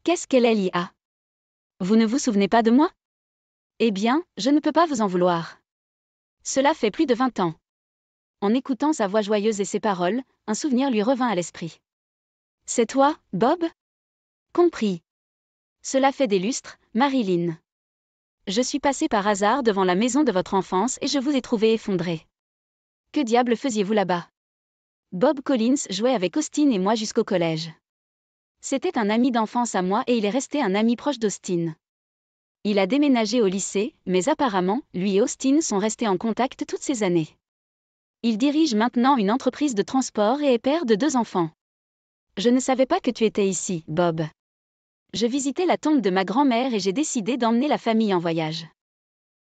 Qu'est-ce qu'elle y a? Vous ne vous souvenez pas de moi? Eh bien, je ne peux pas vous en vouloir. Cela fait plus de 20 ans. En écoutant sa voix joyeuse et ses paroles, un souvenir lui revint à l'esprit. C'est toi, Bob? Compris. Cela fait des lustres, Marilyn. Je suis passée par hasard devant la maison de votre enfance et je vous ai trouvé effondré. Que diable faisiez-vous là-bas? Bob Collins jouait avec Austin et moi jusqu'au collège. C'était un ami d'enfance à moi et il est resté un ami proche d'Austin. Il a déménagé au lycée, mais apparemment, lui et Austin sont restés en contact toutes ces années. Il dirige maintenant une entreprise de transport et est père de 2 enfants. Je ne savais pas que tu étais ici, Bob. Je visitais la tombe de ma grand-mère et j'ai décidé d'emmener la famille en voyage.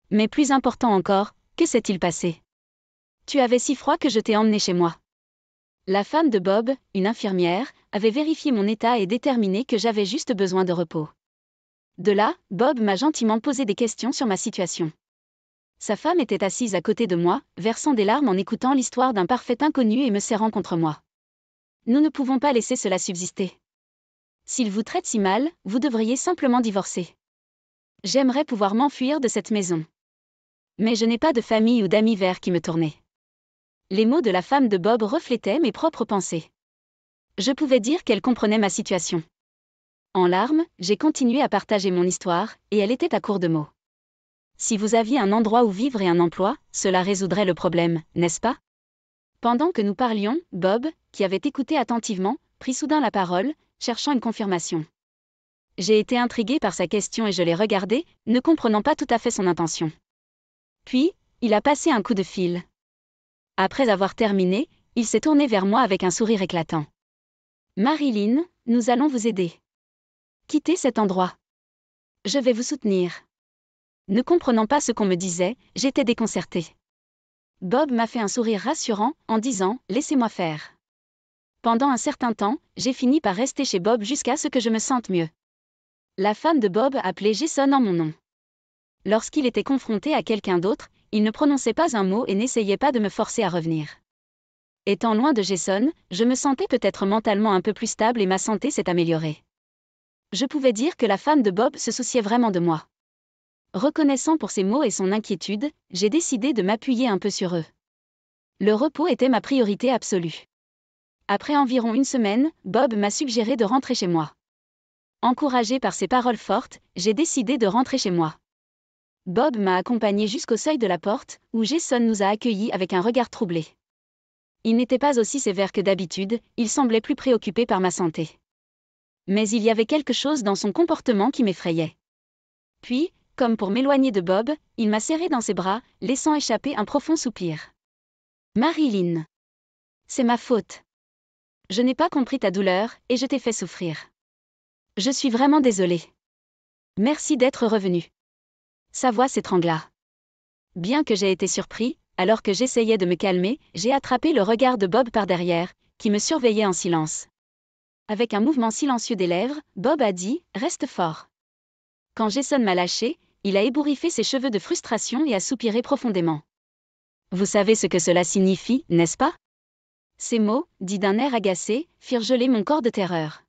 Mais plus important encore, que s'est-il passé? Tu avais si froid que je t'ai emmené chez moi. La femme de Bob, une infirmière, avait vérifié mon état et déterminé que j'avais juste besoin de repos. De là, Bob m'a gentiment posé des questions sur ma situation. Sa femme était assise à côté de moi, versant des larmes en écoutant l'histoire d'un parfait inconnu et me serrant contre moi. Nous ne pouvons pas laisser cela subsister. S'il vous traite si mal, vous devriez simplement divorcer. J'aimerais pouvoir m'enfuir de cette maison. Mais je n'ai pas de famille ou d'amis vers qui me tourner. Les mots de la femme de Bob reflétaient mes propres pensées. Je pouvais dire qu'elle comprenait ma situation. En larmes, j'ai continué à partager mon histoire, et elle était à court de mots. Si vous aviez un endroit où vivre et un emploi, cela résoudrait le problème, n'est-ce pas? Pendant que nous parlions, Bob, qui avait écouté attentivement, prit soudain la parole, cherchant une confirmation. J'ai été intriguée par sa question et je l'ai regardé, ne comprenant pas tout à fait son intention. Puis, il a passé un coup de fil. Après avoir terminé, il s'est tourné vers moi avec un sourire éclatant. Marilyn, nous allons vous aider. Quittez cet endroit. Je vais vous soutenir. Ne comprenant pas ce qu'on me disait, j'étais déconcertée. Bob m'a fait un sourire rassurant, en disant « Laissez-moi faire ». Pendant un certain temps, j'ai fini par rester chez Bob jusqu'à ce que je me sente mieux. La femme de Bob appelait Jason en mon nom. Lorsqu'il était confronté à quelqu'un d'autre, il ne prononçait pas un mot et n'essayait pas de me forcer à revenir. Étant loin de Jason, je me sentais peut-être mentalement un peu plus stable et ma santé s'est améliorée. Je pouvais dire que la femme de Bob se souciait vraiment de moi. Reconnaissant pour ses mots et son inquiétude, j'ai décidé de m'appuyer un peu sur eux. Le repos était ma priorité absolue. Après environ une semaine, Bob m'a suggéré de rentrer chez moi. Encouragé par ses paroles fortes, j'ai décidé de rentrer chez moi. Bob m'a accompagné jusqu'au seuil de la porte, où Jason nous a accueillis avec un regard troublé. Il n'était pas aussi sévère que d'habitude, il semblait plus préoccupé par ma santé. Mais il y avait quelque chose dans son comportement qui m'effrayait. Puis, comme pour m'éloigner de Bob, il m'a serré dans ses bras, laissant échapper un profond soupir. Marilyn. C'est ma faute. Je n'ai pas compris ta douleur, et je t'ai fait souffrir. Je suis vraiment désolée. Merci d'être revenu. Sa voix s'étrangla. Bien que j'ai été surpris, alors que j'essayais de me calmer, j'ai attrapé le regard de Bob par derrière, qui me surveillait en silence. Avec un mouvement silencieux des lèvres, Bob a dit « Reste fort ». Quand Jason m'a lâché, il a ébouriffé ses cheveux de frustration et a soupiré profondément. Vous savez ce que cela signifie, n'est-ce pas? Ces mots, dits d'un air agacé, firent geler mon corps de terreur.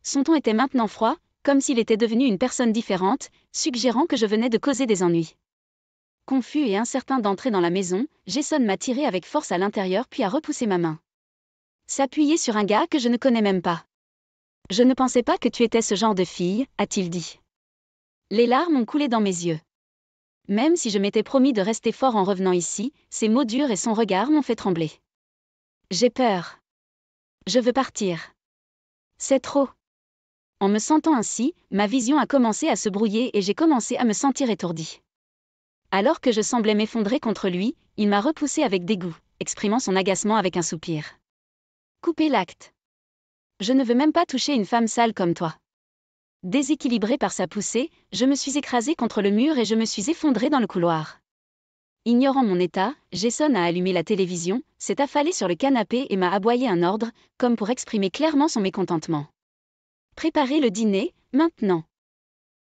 Son ton était maintenant froid, comme s'il était devenu une personne différente, suggérant que je venais de causer des ennuis. Confus et incertain d'entrer dans la maison, Jason m'a tiré avec force à l'intérieur puis a repoussé ma main. S'appuyer sur un gars que je ne connais même pas. Je ne pensais pas que tu étais ce genre de fille, a-t-il dit. Les larmes ont coulé dans mes yeux. Même si je m'étais promis de rester fort en revenant ici, ses mots durs et son regard m'ont fait trembler. J'ai peur. Je veux partir. C'est trop. En me sentant ainsi, ma vision a commencé à se brouiller et j'ai commencé à me sentir étourdie. Alors que je semblais m'effondrer contre lui, il m'a repoussé avec dégoût, exprimant son agacement avec un soupir. Coupez l'acte. Je ne veux même pas toucher une femme sale comme toi. Déséquilibré par sa poussée, je me suis écrasé contre le mur et je me suis effondré dans le couloir. Ignorant mon état, Jason a allumé la télévision, s'est affalé sur le canapé et m'a aboyé un ordre, comme pour exprimer clairement son mécontentement. Préparez le dîner, maintenant.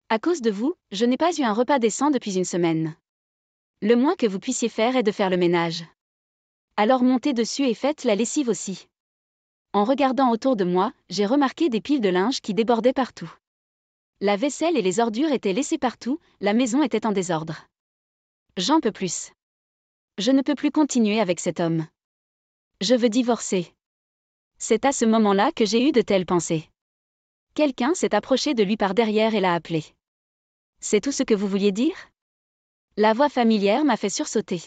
À cause de vous, je n'ai pas eu un repas décent depuis une semaine. Le moins que vous puissiez faire est de faire le ménage. Alors montez dessus et faites la lessive aussi. En regardant autour de moi, j'ai remarqué des piles de linge qui débordaient partout. La vaisselle et les ordures étaient laissées partout, la maison était en désordre. J'en peux plus. Je ne peux plus continuer avec cet homme. Je veux divorcer. C'est à ce moment-là que j'ai eu de telles pensées. Quelqu'un s'est approché de lui par derrière et l'a appelé. C'est tout ce que vous vouliez dire? La voix familière m'a fait sursauter.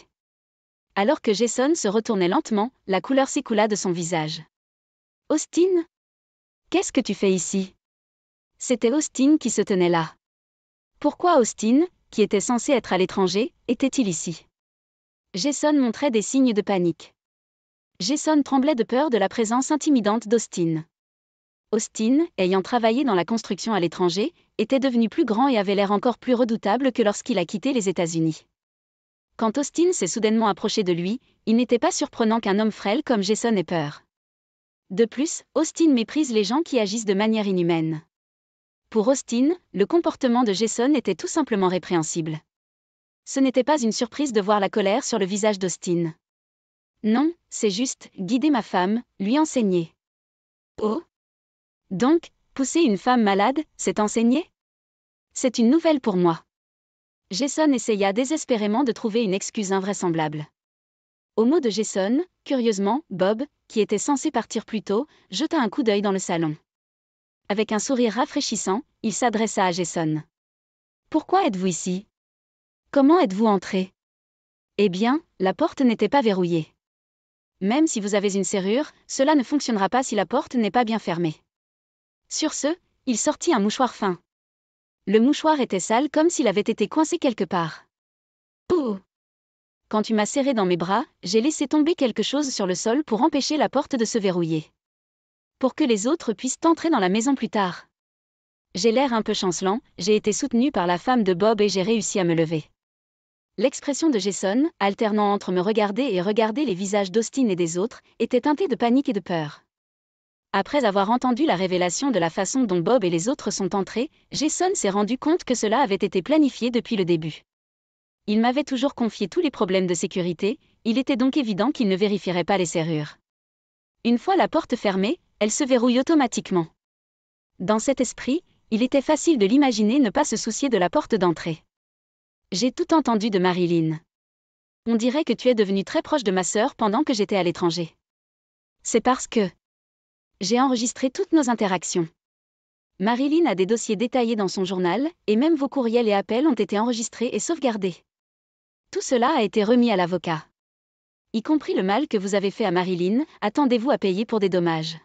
Alors que Jason se retournait lentement, la couleur s'écoula de son visage. Austin? Qu'est-ce que tu fais ici? C'était Austin qui se tenait là. Pourquoi Austin, qui était censé être à l'étranger, était-il ici? Jason montrait des signes de panique. Jason tremblait de peur de la présence intimidante d'Austin. Austin, ayant travaillé dans la construction à l'étranger, était devenu plus grand et avait l'air encore plus redoutable que lorsqu'il a quitté les États-Unis. Quand Austin s'est soudainement approché de lui, il n'était pas surprenant qu'un homme frêle comme Jason ait peur. De plus, Austin méprise les gens qui agissent de manière inhumaine. Pour Austin, le comportement de Jason était tout simplement répréhensible. Ce n'était pas une surprise de voir la colère sur le visage d'Austin. Non, c'est juste, guider ma femme, lui enseigner. Oh? Donc, pousser une femme malade, c'est enseigner? C'est une nouvelle pour moi. Jason essaya désespérément de trouver une excuse invraisemblable. Au mot de Jason, curieusement, Bob, qui était censé partir plus tôt, jeta un coup d'œil dans le salon. Avec un sourire rafraîchissant, il s'adressa à Jason. Pourquoi êtes-vous ici? Comment êtes-vous entré? Eh bien, la porte n'était pas verrouillée. Même si vous avez une serrure, cela ne fonctionnera pas si la porte n'est pas bien fermée. Sur ce, il sortit un mouchoir fin. Le mouchoir était sale comme s'il avait été coincé quelque part. Oh! quand tu m'as serré dans mes bras, j'ai laissé tomber quelque chose sur le sol pour empêcher la porte de se verrouiller. Pour que les autres puissent entrer dans la maison plus tard. J'ai l'air un peu chancelant, j'ai été soutenue par la femme de Bob et j'ai réussi à me lever. L'expression de Jason, alternant entre me regarder et regarder les visages d'Austin et des autres, était teintée de panique et de peur. Après avoir entendu la révélation de la façon dont Bob et les autres sont entrés, Jason s'est rendu compte que cela avait été planifié depuis le début. Il m'avait toujours confié tous les problèmes de sécurité, il était donc évident qu'il ne vérifierait pas les serrures. Une fois la porte fermée, elle se verrouille automatiquement. Dans cet esprit, il était facile de l'imaginer ne pas se soucier de la porte d'entrée. J'ai tout entendu de Marilyn. On dirait que tu es devenue très proche de ma sœur pendant que j'étais à l'étranger. C'est parce que j'ai enregistré toutes nos interactions. Marilyn a des dossiers détaillés dans son journal, et même vos courriels et appels ont été enregistrés et sauvegardés. Tout cela a été remis à l'avocat. Y compris le mal que vous avez fait à Marilyn, attendez-vous à payer pour des dommages.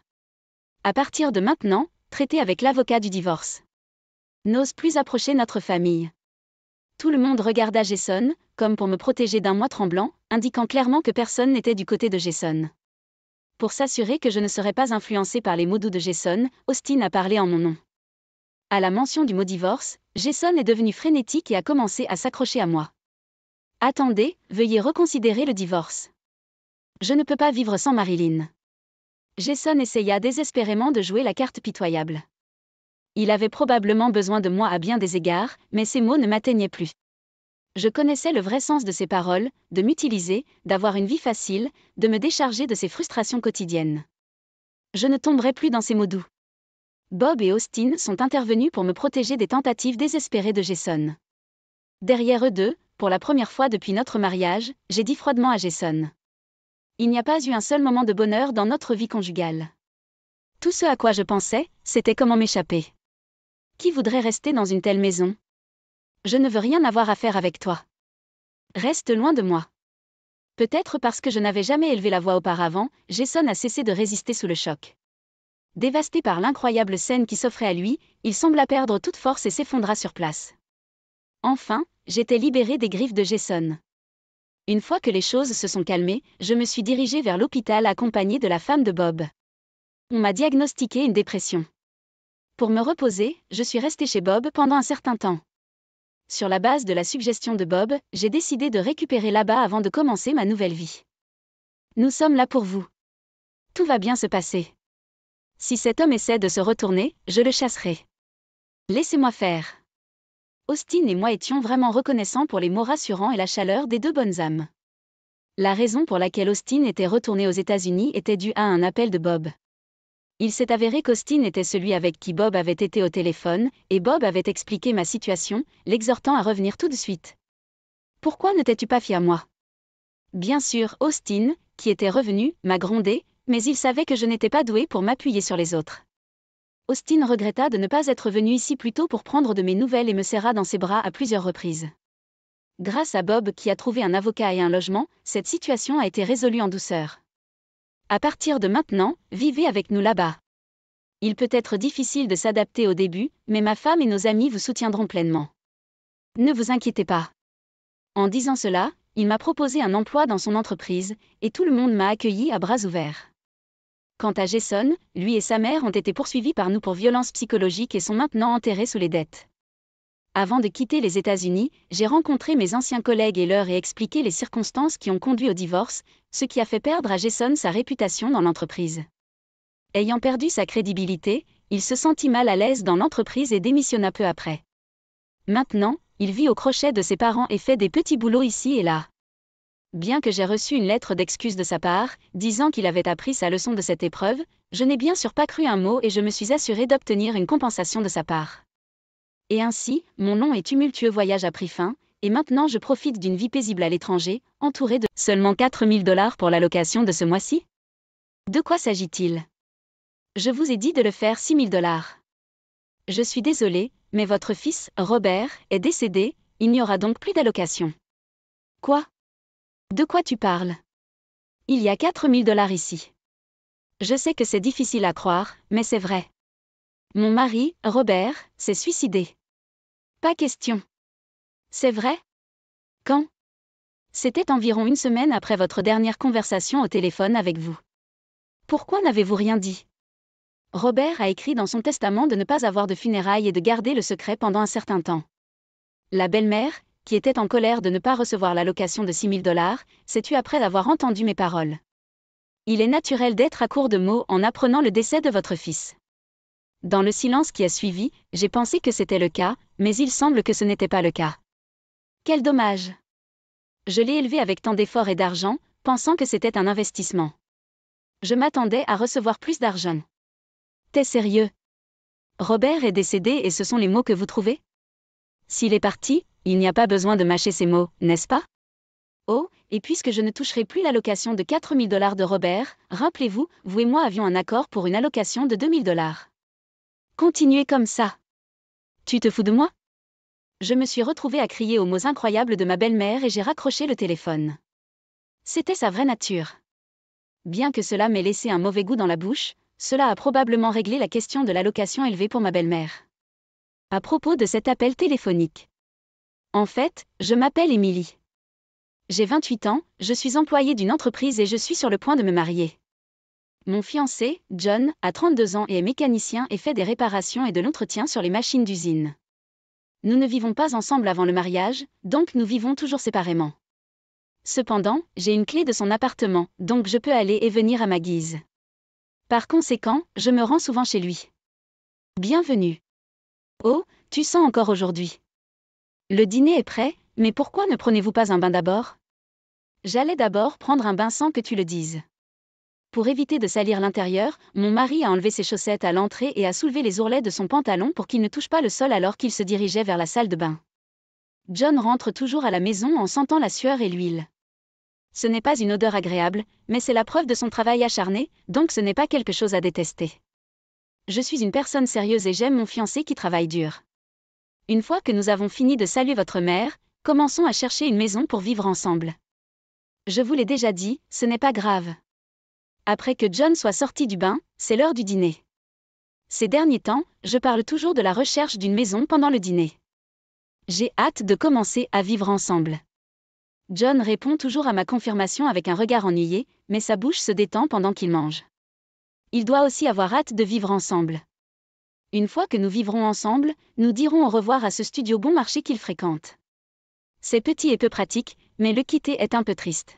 À partir de maintenant, traitez avec l'avocat du divorce. N'ose plus approcher notre famille. Tout le monde regarda Jason, comme pour me protéger d'un moi tremblant, indiquant clairement que personne n'était du côté de Jason. Pour s'assurer que je ne serais pas influencé par les mots doux de Jason, Austin a parlé en mon nom. À la mention du mot divorce, Jason est devenu frénétique et a commencé à s'accrocher à moi. Attendez, veuillez reconsidérer le divorce. Je ne peux pas vivre sans Marilyn. Jason essaya désespérément de jouer la carte pitoyable. Il avait probablement besoin de moi à bien des égards, mais ces mots ne m'atteignaient plus. Je connaissais le vrai sens de ces paroles, de m'utiliser, d'avoir une vie facile, de me décharger de ces frustrations quotidiennes. Je ne tomberai plus dans ces mots doux. Bob et Austin sont intervenus pour me protéger des tentatives désespérées de Jason. Derrière eux deux, pour la première fois depuis notre mariage, j'ai dit froidement à Jason. Il n'y a pas eu un seul moment de bonheur dans notre vie conjugale. Tout ce à quoi je pensais, c'était comment m'échapper. Qui voudrait rester dans une telle maison ? Je ne veux rien avoir à faire avec toi. Reste loin de moi. Peut-être parce que je n'avais jamais élevé la voix auparavant, Jason a cessé de résister sous le choc. Dévasté par l'incroyable scène qui s'offrait à lui, il sembla perdre toute force et s'effondra sur place. Enfin, j'étais libérée des griffes de Jason. Une fois que les choses se sont calmées, je me suis dirigée vers l'hôpital accompagnée de la femme de Bob. On m'a diagnostiqué une dépression. Pour me reposer, je suis restée chez Bob pendant un certain temps. Sur la base de la suggestion de Bob, j'ai décidé de récupérer là-bas avant de commencer ma nouvelle vie. Nous sommes là pour vous. Tout va bien se passer. Si cet homme essaie de se retourner, je le chasserai. Laissez-moi faire. Austin et moi étions vraiment reconnaissants pour les mots rassurants et la chaleur des deux bonnes âmes. La raison pour laquelle Austin était retourné aux États-Unis était due à un appel de Bob. Il s'est avéré qu'Austin était celui avec qui Bob avait été au téléphone, et Bob avait expliqué ma situation, l'exhortant à revenir tout de suite. « Pourquoi ne t'es-tu pas fié à moi ?» Bien sûr, Austin, qui était revenu, m'a grondé, mais il savait que je n'étais pas doué pour m'appuyer sur les autres. Austin regretta de ne pas être venu ici plus tôt pour prendre de mes nouvelles et me serra dans ses bras à plusieurs reprises. Grâce à Bob qui a trouvé un avocat et un logement, cette situation a été résolue en douceur. À partir de maintenant, vivez avec nous là-bas. Il peut être difficile de s'adapter au début, mais ma femme et nos amis vous soutiendront pleinement. Ne vous inquiétez pas. En disant cela, il m'a proposé un emploi dans son entreprise, et tout le monde m'a accueilli à bras ouverts. Quant à Jason, lui et sa mère ont été poursuivis par nous pour violence psychologique et sont maintenant enterrés sous les dettes. Avant de quitter les États-Unis, j'ai rencontré mes anciens collègues et leur ai expliqué les circonstances qui ont conduit au divorce, ce qui a fait perdre à Jason sa réputation dans l'entreprise. Ayant perdu sa crédibilité, il se sentit mal à l'aise dans l'entreprise et démissionna peu après. Maintenant, il vit au crochet de ses parents et fait des petits boulots ici et là. Bien que j'ai reçu une lettre d'excuse de sa part, disant qu'il avait appris sa leçon de cette épreuve, je n'ai bien sûr pas cru un mot et je me suis assurée d'obtenir une compensation de sa part. Et ainsi, mon long et tumultueux voyage a pris fin, et maintenant je profite d'une vie paisible à l'étranger, entourée de seulement 4 000 $ pour l'allocation de ce mois-ci. De quoi s'agit-il ? Je vous ai dit de le faire 6 000 $. Je suis désolée, mais votre fils, Robert, est décédé, il n'y aura donc plus d'allocation. Quoi ? De quoi tu parles ? Il y a 4 000 $ ici. Je sais que c'est difficile à croire, mais c'est vrai. Mon mari, Robert, s'est suicidé. Pas question. C'est vrai ? Quand ? C'était environ une semaine après votre dernière conversation au téléphone avec vous. Pourquoi n'avez-vous rien dit? Robert a écrit dans son testament de ne pas avoir de funérailles et de garder le secret pendant un certain temps. La belle-mère, qui était en colère de ne pas recevoir l'allocation de $6 000, s'est tue après avoir entendu mes paroles. Il est naturel d'être à court de mots en apprenant le décès de votre fils. Dans le silence qui a suivi, j'ai pensé que c'était le cas, mais il semble que ce n'était pas le cas. Quel dommage! Je l'ai élevé avec tant d'efforts et d'argent, pensant que c'était un investissement. Je m'attendais à recevoir plus d'argent. T'es sérieux? Robert est décédé et ce sont les mots que vous trouvez? S'il est parti, il n'y a pas besoin de mâcher ces mots, n'est-ce pas? Oh, et puisque je ne toucherai plus l'allocation de $4 000 de Robert, rappelez-vous, vous et moi avions un accord pour une allocation de $2 000. Continuez comme ça. Tu te fous de moi? Je me suis retrouvée à crier aux mots incroyables de ma belle-mère et j'ai raccroché le téléphone. C'était sa vraie nature. Bien que cela m'ait laissé un mauvais goût dans la bouche, cela a probablement réglé la question de l'allocation élevée pour ma belle-mère. À propos de cet appel téléphonique. En fait, je m'appelle Émilie. J'ai 28 ans, je suis employée d'une entreprise et je suis sur le point de me marier. Mon fiancé, John, a 32 ans et est mécanicien et fait des réparations et de l'entretien sur les machines d'usine. Nous ne vivons pas ensemble avant le mariage, donc nous vivons toujours séparément. Cependant, j'ai une clé de son appartement, donc je peux aller et venir à ma guise. Par conséquent, je me rends souvent chez lui. Bienvenue. Oh, tu sens encore aujourd'hui. Le dîner est prêt, mais pourquoi ne prenez-vous pas un bain d'abord? J'allais d'abord prendre un bain sans que tu le dises. Pour éviter de salir l'intérieur, mon mari a enlevé ses chaussettes à l'entrée et a soulevé les ourlets de son pantalon pour qu'il ne touche pas le sol alors qu'il se dirigeait vers la salle de bain. John rentre toujours à la maison en sentant la sueur et l'huile. Ce n'est pas une odeur agréable, mais c'est la preuve de son travail acharné, donc ce n'est pas quelque chose à détester. Je suis une personne sérieuse et j'aime mon fiancé qui travaille dur. Une fois que nous avons fini de saluer votre mère, commençons à chercher une maison pour vivre ensemble. Je vous l'ai déjà dit, ce n'est pas grave. Après que John soit sorti du bain, c'est l'heure du dîner. Ces derniers temps, je parle toujours de la recherche d'une maison pendant le dîner. J'ai hâte de commencer à vivre ensemble. John répond toujours à ma confirmation avec un regard ennuyé, mais sa bouche se détend pendant qu'il mange. Il doit aussi avoir hâte de vivre ensemble. Une fois que nous vivrons ensemble, nous dirons au revoir à ce studio bon marché qu'il fréquente. C'est petit et peu pratique, mais le quitter est un peu triste.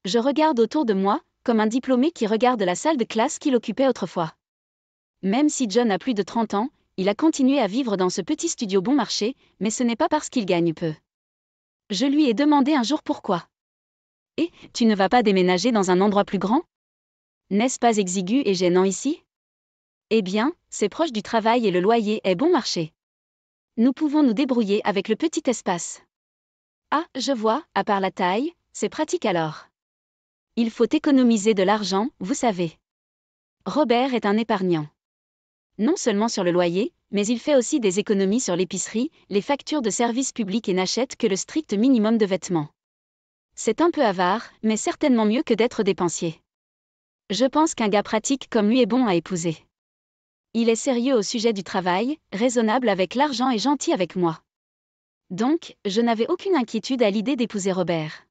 Je regarde autour de moi, comme un diplômé qui regarde la salle de classe qu'il occupait autrefois. Même si John a plus de 30 ans, il a continué à vivre dans ce petit studio bon marché, mais ce n'est pas parce qu'il gagne peu. Je lui ai demandé un jour pourquoi. Et, tu ne vas pas déménager dans un endroit plus grand? N'est-ce pas exigu et gênant ici? Eh bien, c'est proche du travail et le loyer est bon marché. Nous pouvons nous débrouiller avec le petit espace. Ah, je vois, à part la taille, c'est pratique alors. Il faut économiser de l'argent, vous savez. Robert est un épargnant. Non seulement sur le loyer, mais il fait aussi des économies sur l'épicerie, les factures de services publics et n'achète que le strict minimum de vêtements. C'est un peu avare, mais certainement mieux que d'être dépensier. Je pense qu'un gars pratique comme lui est bon à épouser. Il est sérieux au sujet du travail, raisonnable avec l'argent et gentil avec moi. Donc, je n'avais aucune inquiétude à l'idée d'épouser Robert.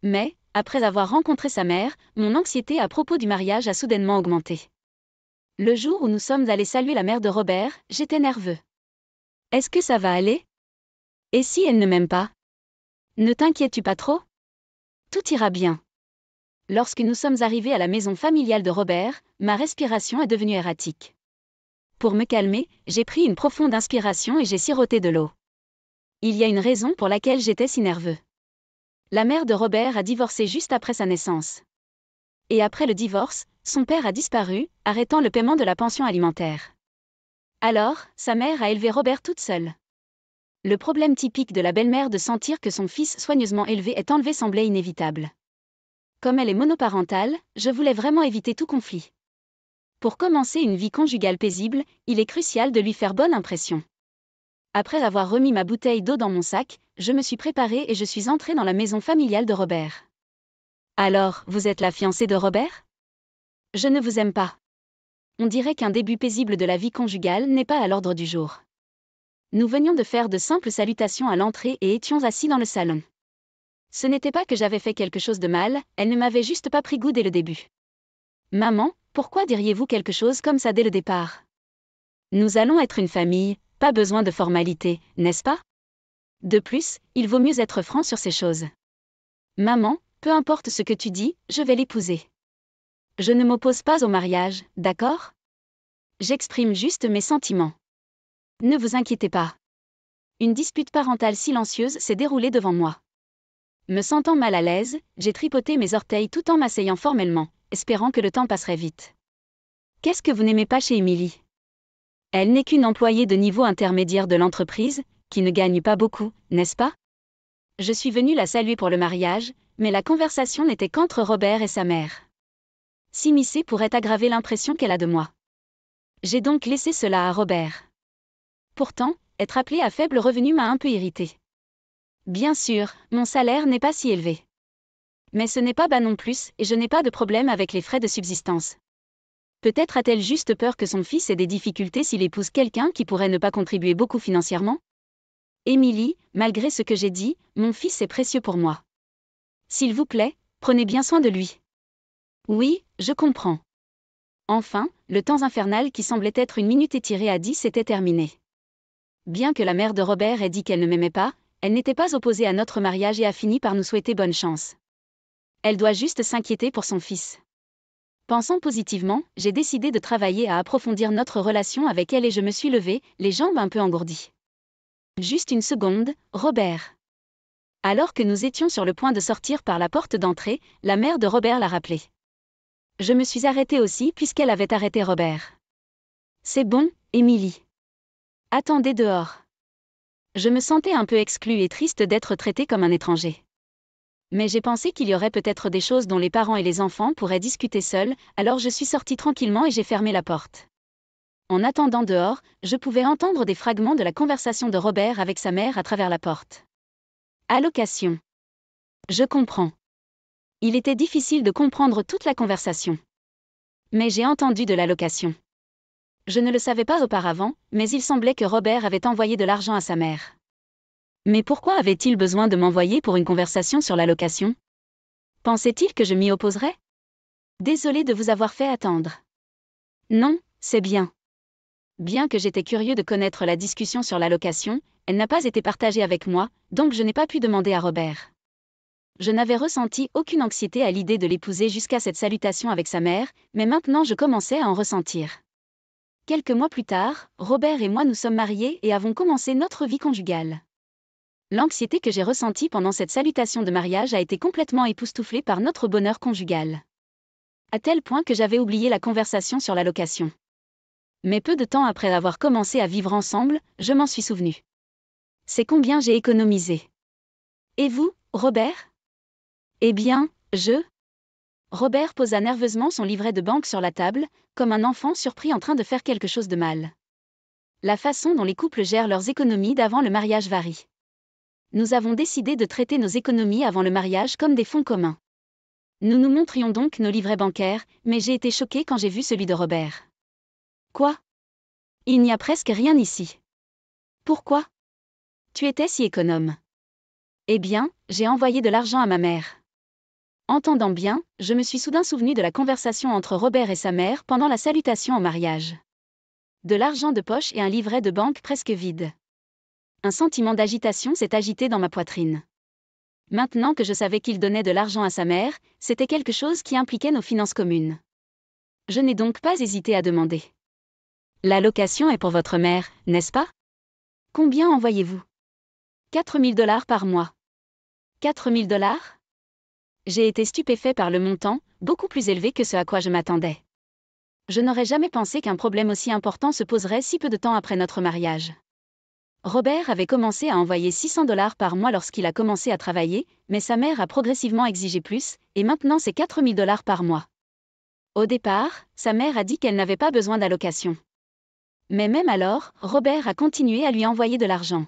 Mais, après avoir rencontré sa mère, mon anxiété à propos du mariage a soudainement augmenté. Le jour où nous sommes allés saluer la mère de Robert, j'étais nerveux. Est-ce que ça va aller? Et si elle ne m'aime pas? Ne t'inquiètes-tu pas trop? Tout ira bien. Lorsque nous sommes arrivés à la maison familiale de Robert, ma respiration est devenue erratique. Pour me calmer, j'ai pris une profonde inspiration et j'ai siroté de l'eau. Il y a une raison pour laquelle j'étais si nerveux. La mère de Robert a divorcé juste après sa naissance. Et après le divorce, son père a disparu, arrêtant le paiement de la pension alimentaire. Alors, sa mère a élevé Robert toute seule. Le problème typique de la belle-mère de sentir que son fils soigneusement élevé est enlevé semblait inévitable. Comme elle est monoparentale, je voulais vraiment éviter tout conflit. Pour commencer une vie conjugale paisible, il est crucial de lui faire bonne impression. Après avoir remis ma bouteille d'eau dans mon sac, je me suis préparée et je suis entrée dans la maison familiale de Robert. Alors, vous êtes la fiancée de Robert? Je ne vous aime pas. On dirait qu'un début paisible de la vie conjugale n'est pas à l'ordre du jour. Nous venions de faire de simples salutations à l'entrée et étions assis dans le salon. Ce n'était pas que j'avais fait quelque chose de mal, elle ne m'avait juste pas pris goût dès le début. Maman, pourquoi diriez-vous quelque chose comme ça dès le départ? Nous allons être une famille, pas besoin de formalités, n'est-ce pas? De plus, il vaut mieux être franc sur ces choses. Maman, peu importe ce que tu dis, je vais l'épouser. Je ne m'oppose pas au mariage, d'accord? J'exprime juste mes sentiments. Ne vous inquiétez pas. Une dispute parentale silencieuse s'est déroulée devant moi. Me sentant mal à l'aise, j'ai tripoté mes orteils tout en m'asseyant formellement, espérant que le temps passerait vite. Qu'est-ce que vous n'aimez pas chez Émilie? Elle n'est qu'une employée de niveau intermédiaire de l'entreprise, qui ne gagne pas beaucoup, n'est-ce pas? Je suis venue la saluer pour le mariage, mais la conversation n'était qu'entre Robert et sa mère. S'immiscer pourrait aggraver l'impression qu'elle a de moi. J'ai donc laissé cela à Robert. Pourtant, être appelée à faible revenu m'a un peu irritée. Bien sûr, mon salaire n'est pas si élevé. Mais ce n'est pas bas non plus, et je n'ai pas de problème avec les frais de subsistance. Peut-être a-t-elle juste peur que son fils ait des difficultés s'il épouse quelqu'un qui pourrait ne pas contribuer beaucoup financièrement? Émilie, malgré ce que j'ai dit, mon fils est précieux pour moi. S'il vous plaît, prenez bien soin de lui. Oui, je comprends. Enfin, le temps infernal qui semblait être une minute étirée à 10 était terminé. Bien que la mère de Robert ait dit qu'elle ne m'aimait pas, elle n'était pas opposée à notre mariage et a fini par nous souhaiter bonne chance. Elle doit juste s'inquiéter pour son fils. Pensant positivement, j'ai décidé de travailler à approfondir notre relation avec elle et je me suis levée, les jambes un peu engourdies. Juste une seconde, Robert. Alors que nous étions sur le point de sortir par la porte d'entrée, la mère de Robert l'a rappelé. Je me suis arrêtée aussi puisqu'elle avait arrêté Robert. C'est bon, Émilie. Attendez dehors. Je me sentais un peu exclue et triste d'être traitée comme un étranger. Mais j'ai pensé qu'il y aurait peut-être des choses dont les parents et les enfants pourraient discuter seuls, alors je suis sortie tranquillement et j'ai fermé la porte. En attendant dehors, je pouvais entendre des fragments de la conversation de Robert avec sa mère à travers la porte. Allocation. Je comprends. Il était difficile de comprendre toute la conversation. Mais j'ai entendu de l'allocation. Je ne le savais pas auparavant, mais il semblait que Robert avait envoyé de l'argent à sa mère. Mais pourquoi avait-il besoin de m'envoyer pour une conversation sur l'allocation? Pensait-il que je m'y opposerais? Désolé de vous avoir fait attendre. Non, c'est bien. Bien que j'étais curieux de connaître la discussion sur l'allocation, elle n'a pas été partagée avec moi, donc je n'ai pas pu demander à Robert. Je n'avais ressenti aucune anxiété à l'idée de l'épouser jusqu'à cette salutation avec sa mère, mais maintenant je commençais à en ressentir. Quelques mois plus tard, Robert et moi nous sommes mariés et avons commencé notre vie conjugale. L'anxiété que j'ai ressentie pendant cette salutation de mariage a été complètement époustouflée par notre bonheur conjugal. À tel point que j'avais oublié la conversation sur l'allocation. Mais peu de temps après avoir commencé à vivre ensemble, je m'en suis souvenu. C'est combien j'ai économisé. Et vous, Robert? Eh bien, Robert posa nerveusement son livret de banque sur la table, comme un enfant surpris en train de faire quelque chose de mal. La façon dont les couples gèrent leurs économies d'avant le mariage varie. Nous avons décidé de traiter nos économies avant le mariage comme des fonds communs. Nous nous montrions donc nos livrets bancaires, mais j'ai été choquée quand j'ai vu celui de Robert. Quoi? Il n'y a presque rien ici. Pourquoi? Tu étais si économe. Eh bien, j'ai envoyé de l'argent à ma mère. Entendant bien, je me suis soudain souvenu de la conversation entre Robert et sa mère pendant la salutation au mariage. De l'argent de poche et un livret de banque presque vide. Un sentiment d'agitation s'est agité dans ma poitrine. Maintenant que je savais qu'il donnait de l'argent à sa mère, c'était quelque chose qui impliquait nos finances communes. Je n'ai donc pas hésité à demander. L'allocation est pour votre mère, n'est-ce pas? Combien envoyez-vous? 4 000 $ par mois. 4 000 $? J'ai été stupéfait par le montant, beaucoup plus élevé que ce à quoi je m'attendais. Je n'aurais jamais pensé qu'un problème aussi important se poserait si peu de temps après notre mariage. Robert avait commencé à envoyer 600 $ par mois lorsqu'il a commencé à travailler, mais sa mère a progressivement exigé plus, et maintenant c'est 4 000 $ par mois. Au départ, sa mère a dit qu'elle n'avait pas besoin d'allocation. Mais même alors, Robert a continué à lui envoyer de l'argent.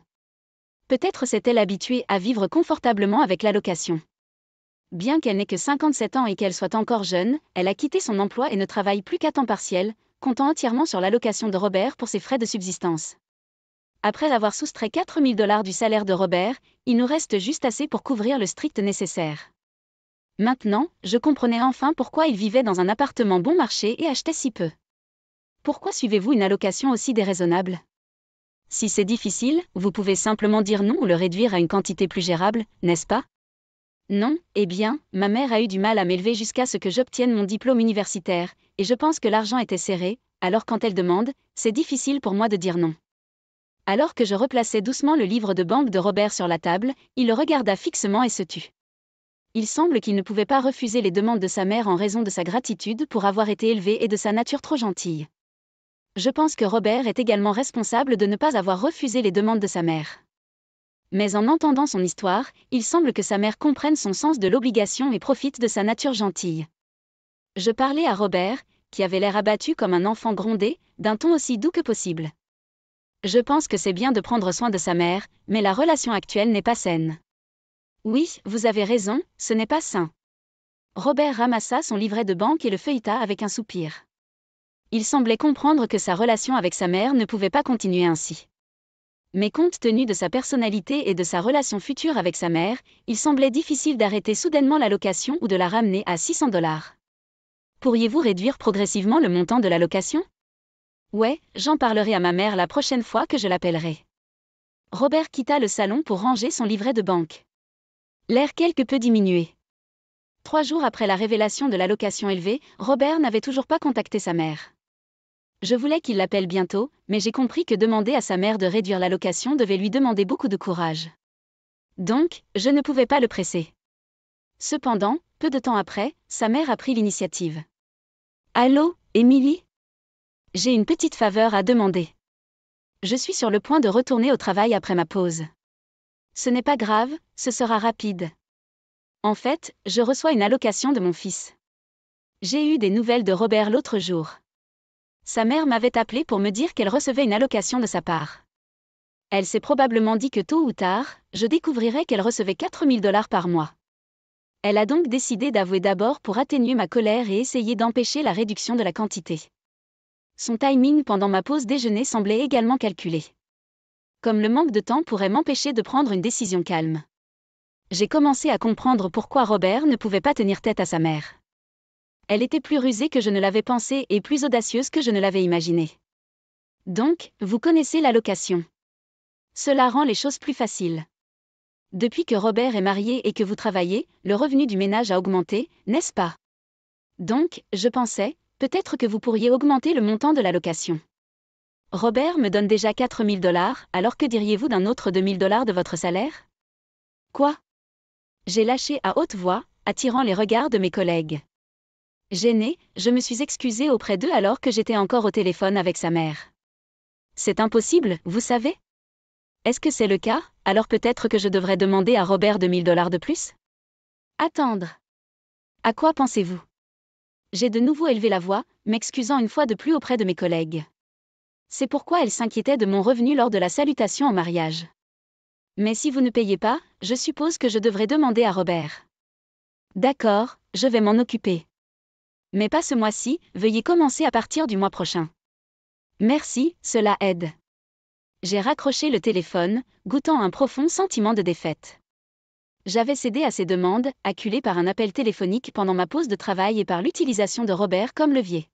Peut-être s'est-elle habituée à vivre confortablement avec l'allocation. Bien qu'elle n'ait que 57 ans et qu'elle soit encore jeune, elle a quitté son emploi et ne travaille plus qu'à temps partiel, comptant entièrement sur l'allocation de Robert pour ses frais de subsistance. Après avoir soustrait 4 000 $ du salaire de Robert, il nous reste juste assez pour couvrir le strict nécessaire. Maintenant, je comprenais enfin pourquoi il vivait dans un appartement bon marché et achetait si peu. Pourquoi suivez-vous une allocation aussi déraisonnable? Si c'est difficile, vous pouvez simplement dire non ou le réduire à une quantité plus gérable, n'est-ce pas? Non, eh bien, ma mère a eu du mal à m'élever jusqu'à ce que j'obtienne mon diplôme universitaire, et je pense que l'argent était serré, alors quand elle demande, c'est difficile pour moi de dire non. Alors que je replaçais doucement le livre de banque de Robert sur la table, il le regarda fixement et se tut. Il semble qu'il ne pouvait pas refuser les demandes de sa mère en raison de sa gratitude pour avoir été élevé et de sa nature trop gentille. Je pense que Robert est également responsable de ne pas avoir refusé les demandes de sa mère. Mais en entendant son histoire, il semble que sa mère comprenne son sens de l'obligation et profite de sa nature gentille. Je parlais à Robert, qui avait l'air abattu comme un enfant grondé, d'un ton aussi doux que possible. Je pense que c'est bien de prendre soin de sa mère, mais la relation actuelle n'est pas saine. Oui, vous avez raison, ce n'est pas sain. Robert ramassa son livret de banque et le feuilleta avec un soupir. Il semblait comprendre que sa relation avec sa mère ne pouvait pas continuer ainsi. Mais compte tenu de sa personnalité et de sa relation future avec sa mère, il semblait difficile d'arrêter soudainement l'allocation ou de la ramener à 600 $. Pourriez-vous réduire progressivement le montant de l'allocation? Ouais, j'en parlerai à ma mère la prochaine fois que je l'appellerai. Robert quitta le salon pour ranger son livret de banque. L'air quelque peu diminué. 3 jours après la révélation de l'allocation élevée, Robert n'avait toujours pas contacté sa mère. Je voulais qu'il l'appelle bientôt, mais j'ai compris que demander à sa mère de réduire l'allocation devait lui demander beaucoup de courage. Donc, je ne pouvais pas le presser. Cependant, peu de temps après, sa mère a pris l'initiative. Allô, Émilie? J'ai une petite faveur à demander. Je suis sur le point de retourner au travail après ma pause. Ce n'est pas grave, ce sera rapide. En fait, je reçois une allocation de mon fils. J'ai eu des nouvelles de Robert l'autre jour. Sa mère m'avait appelé pour me dire qu'elle recevait une allocation de sa part. Elle s'est probablement dit que tôt ou tard, je découvrirais qu'elle recevait 4 000 $ par mois. Elle a donc décidé d'avouer d'abord pour atténuer ma colère et essayer d'empêcher la réduction de la quantité. Son timing pendant ma pause déjeuner semblait également calculé. Comme le manque de temps pourrait m'empêcher de prendre une décision calme. J'ai commencé à comprendre pourquoi Robert ne pouvait pas tenir tête à sa mère. Elle était plus rusée que je ne l'avais pensé et plus audacieuse que je ne l'avais imaginé. Donc, vous connaissez l'allocation. Cela rend les choses plus faciles. Depuis que Robert est marié et que vous travaillez, le revenu du ménage a augmenté, n'est-ce pas? Donc, je pensais, peut-être que vous pourriez augmenter le montant de l'allocation. Robert me donne déjà 4 000 $, alors que diriez-vous d'un autre 2 000 $ de votre salaire? Quoi? J'ai lâché à haute voix, attirant les regards de mes collègues. Gênée, je me suis excusée auprès d'eux alors que j'étais encore au téléphone avec sa mère. C'est impossible, vous savez? Est-ce que c'est le cas, alors peut-être que je devrais demander à Robert 2 000 $ de plus? Attendre. À quoi pensez-vous? J'ai de nouveau élevé la voix, m'excusant une fois de plus auprès de mes collègues. C'est pourquoi elle s'inquiétait de mon revenu lors de la salutation au mariage. Mais si vous ne payez pas, je suppose que je devrais demander à Robert. D'accord, je vais m'en occuper. Mais pas ce mois-ci, veuillez commencer à partir du mois prochain. Merci, cela aide. J'ai raccroché le téléphone, goûtant un profond sentiment de défaite. J'avais cédé à ses demandes, acculé par un appel téléphonique pendant ma pause de travail et par l'utilisation de Robert comme levier.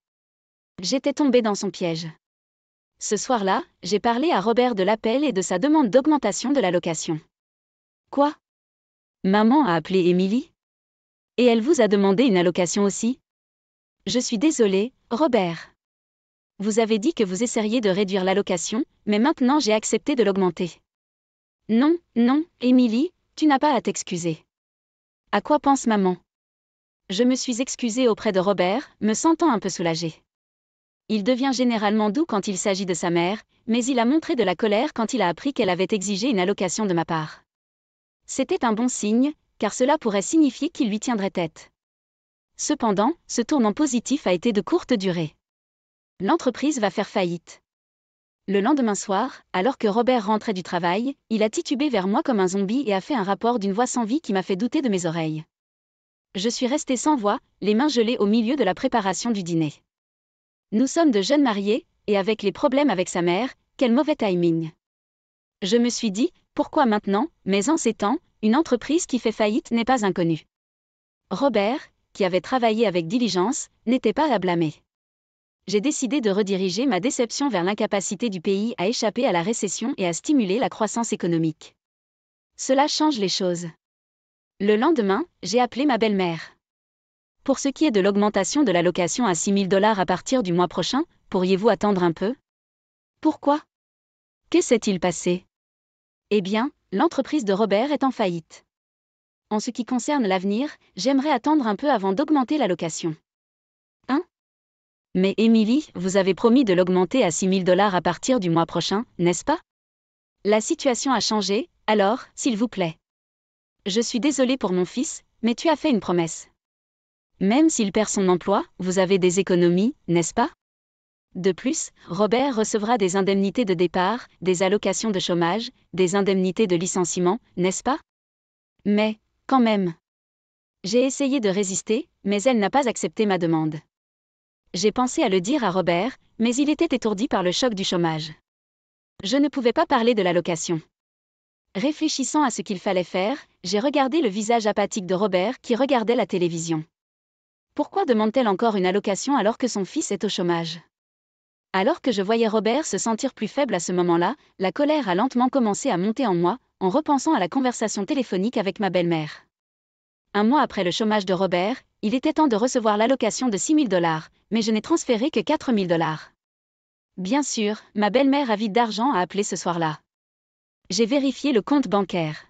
J'étais tombée dans son piège. Ce soir-là, j'ai parlé à Robert de l'appel et de sa demande d'augmentation de l'allocation. Quoi? Maman a appelé Émilie? Et elle vous a demandé une allocation aussi? Je suis désolée, Robert. Vous avez dit que vous essaieriez de réduire l'allocation, mais maintenant j'ai accepté de l'augmenter. Non, non, Émilie, tu n'as pas à t'excuser. À quoi pense maman? Je me suis excusée auprès de Robert, me sentant un peu soulagée. Il devient généralement doux quand il s'agit de sa mère, mais il a montré de la colère quand il a appris qu'elle avait exigé une allocation de ma part. C'était un bon signe, car cela pourrait signifier qu'il lui tiendrait tête. Cependant, ce tournant positif a été de courte durée. L'entreprise va faire faillite. Le lendemain soir, alors que Robert rentrait du travail, il a titubé vers moi comme un zombie et a fait un rapport d'une voix sans vie qui m'a fait douter de mes oreilles. Je suis restée sans voix, les mains gelées au milieu de la préparation du dîner. Nous sommes de jeunes mariés, et avec les problèmes avec sa mère, quel mauvais timing. Je me suis dit, pourquoi maintenant, mais en ces temps, une entreprise qui fait faillite n'est pas inconnue. Robert, qui avait travaillé avec diligence, n'était pas à blâmer. J'ai décidé de rediriger ma déception vers l'incapacité du pays à échapper à la récession et à stimuler la croissance économique. Cela change les choses. Le lendemain, j'ai appelé ma belle-mère. Pour ce qui est de l'augmentation de l'allocation à 6 000 $ à partir du mois prochain, pourriez-vous attendre un peu? Pourquoi? Que s'est-il passé? Eh bien, l'entreprise de Robert est en faillite. En ce qui concerne l'avenir, j'aimerais attendre un peu avant d'augmenter l'allocation. Hein? Mais Émilie, vous avez promis de l'augmenter à 6 000 $ à partir du mois prochain, n'est-ce pas? La situation a changé, alors, s'il vous plaît. Je suis désolée pour mon fils, mais tu as fait une promesse. Même s'il perd son emploi, vous avez des économies, n'est-ce pas? De plus, Robert recevra des indemnités de départ, des allocations de chômage, des indemnités de licenciement, n'est-ce pas? Mais, quand même. J'ai essayé de résister, mais elle n'a pas accepté ma demande. J'ai pensé à le dire à Robert, mais il était étourdi par le choc du chômage. Je ne pouvais pas parler de l'allocation. Réfléchissant à ce qu'il fallait faire, j'ai regardé le visage apathique de Robert qui regardait la télévision. Pourquoi demande-t-elle encore une allocation alors que son fils est au chômage? Alors que je voyais Robert se sentir plus faible à ce moment-là, la colère a lentement commencé à monter en moi, en repensant à la conversation téléphonique avec ma belle-mère. Un mois après le chômage de Robert, il était temps de recevoir l'allocation de 6 000 $, mais je n'ai transféré que 4 000 $. Bien sûr, ma belle-mère avide d'argent a appelé ce soir-là. J'ai vérifié le compte bancaire.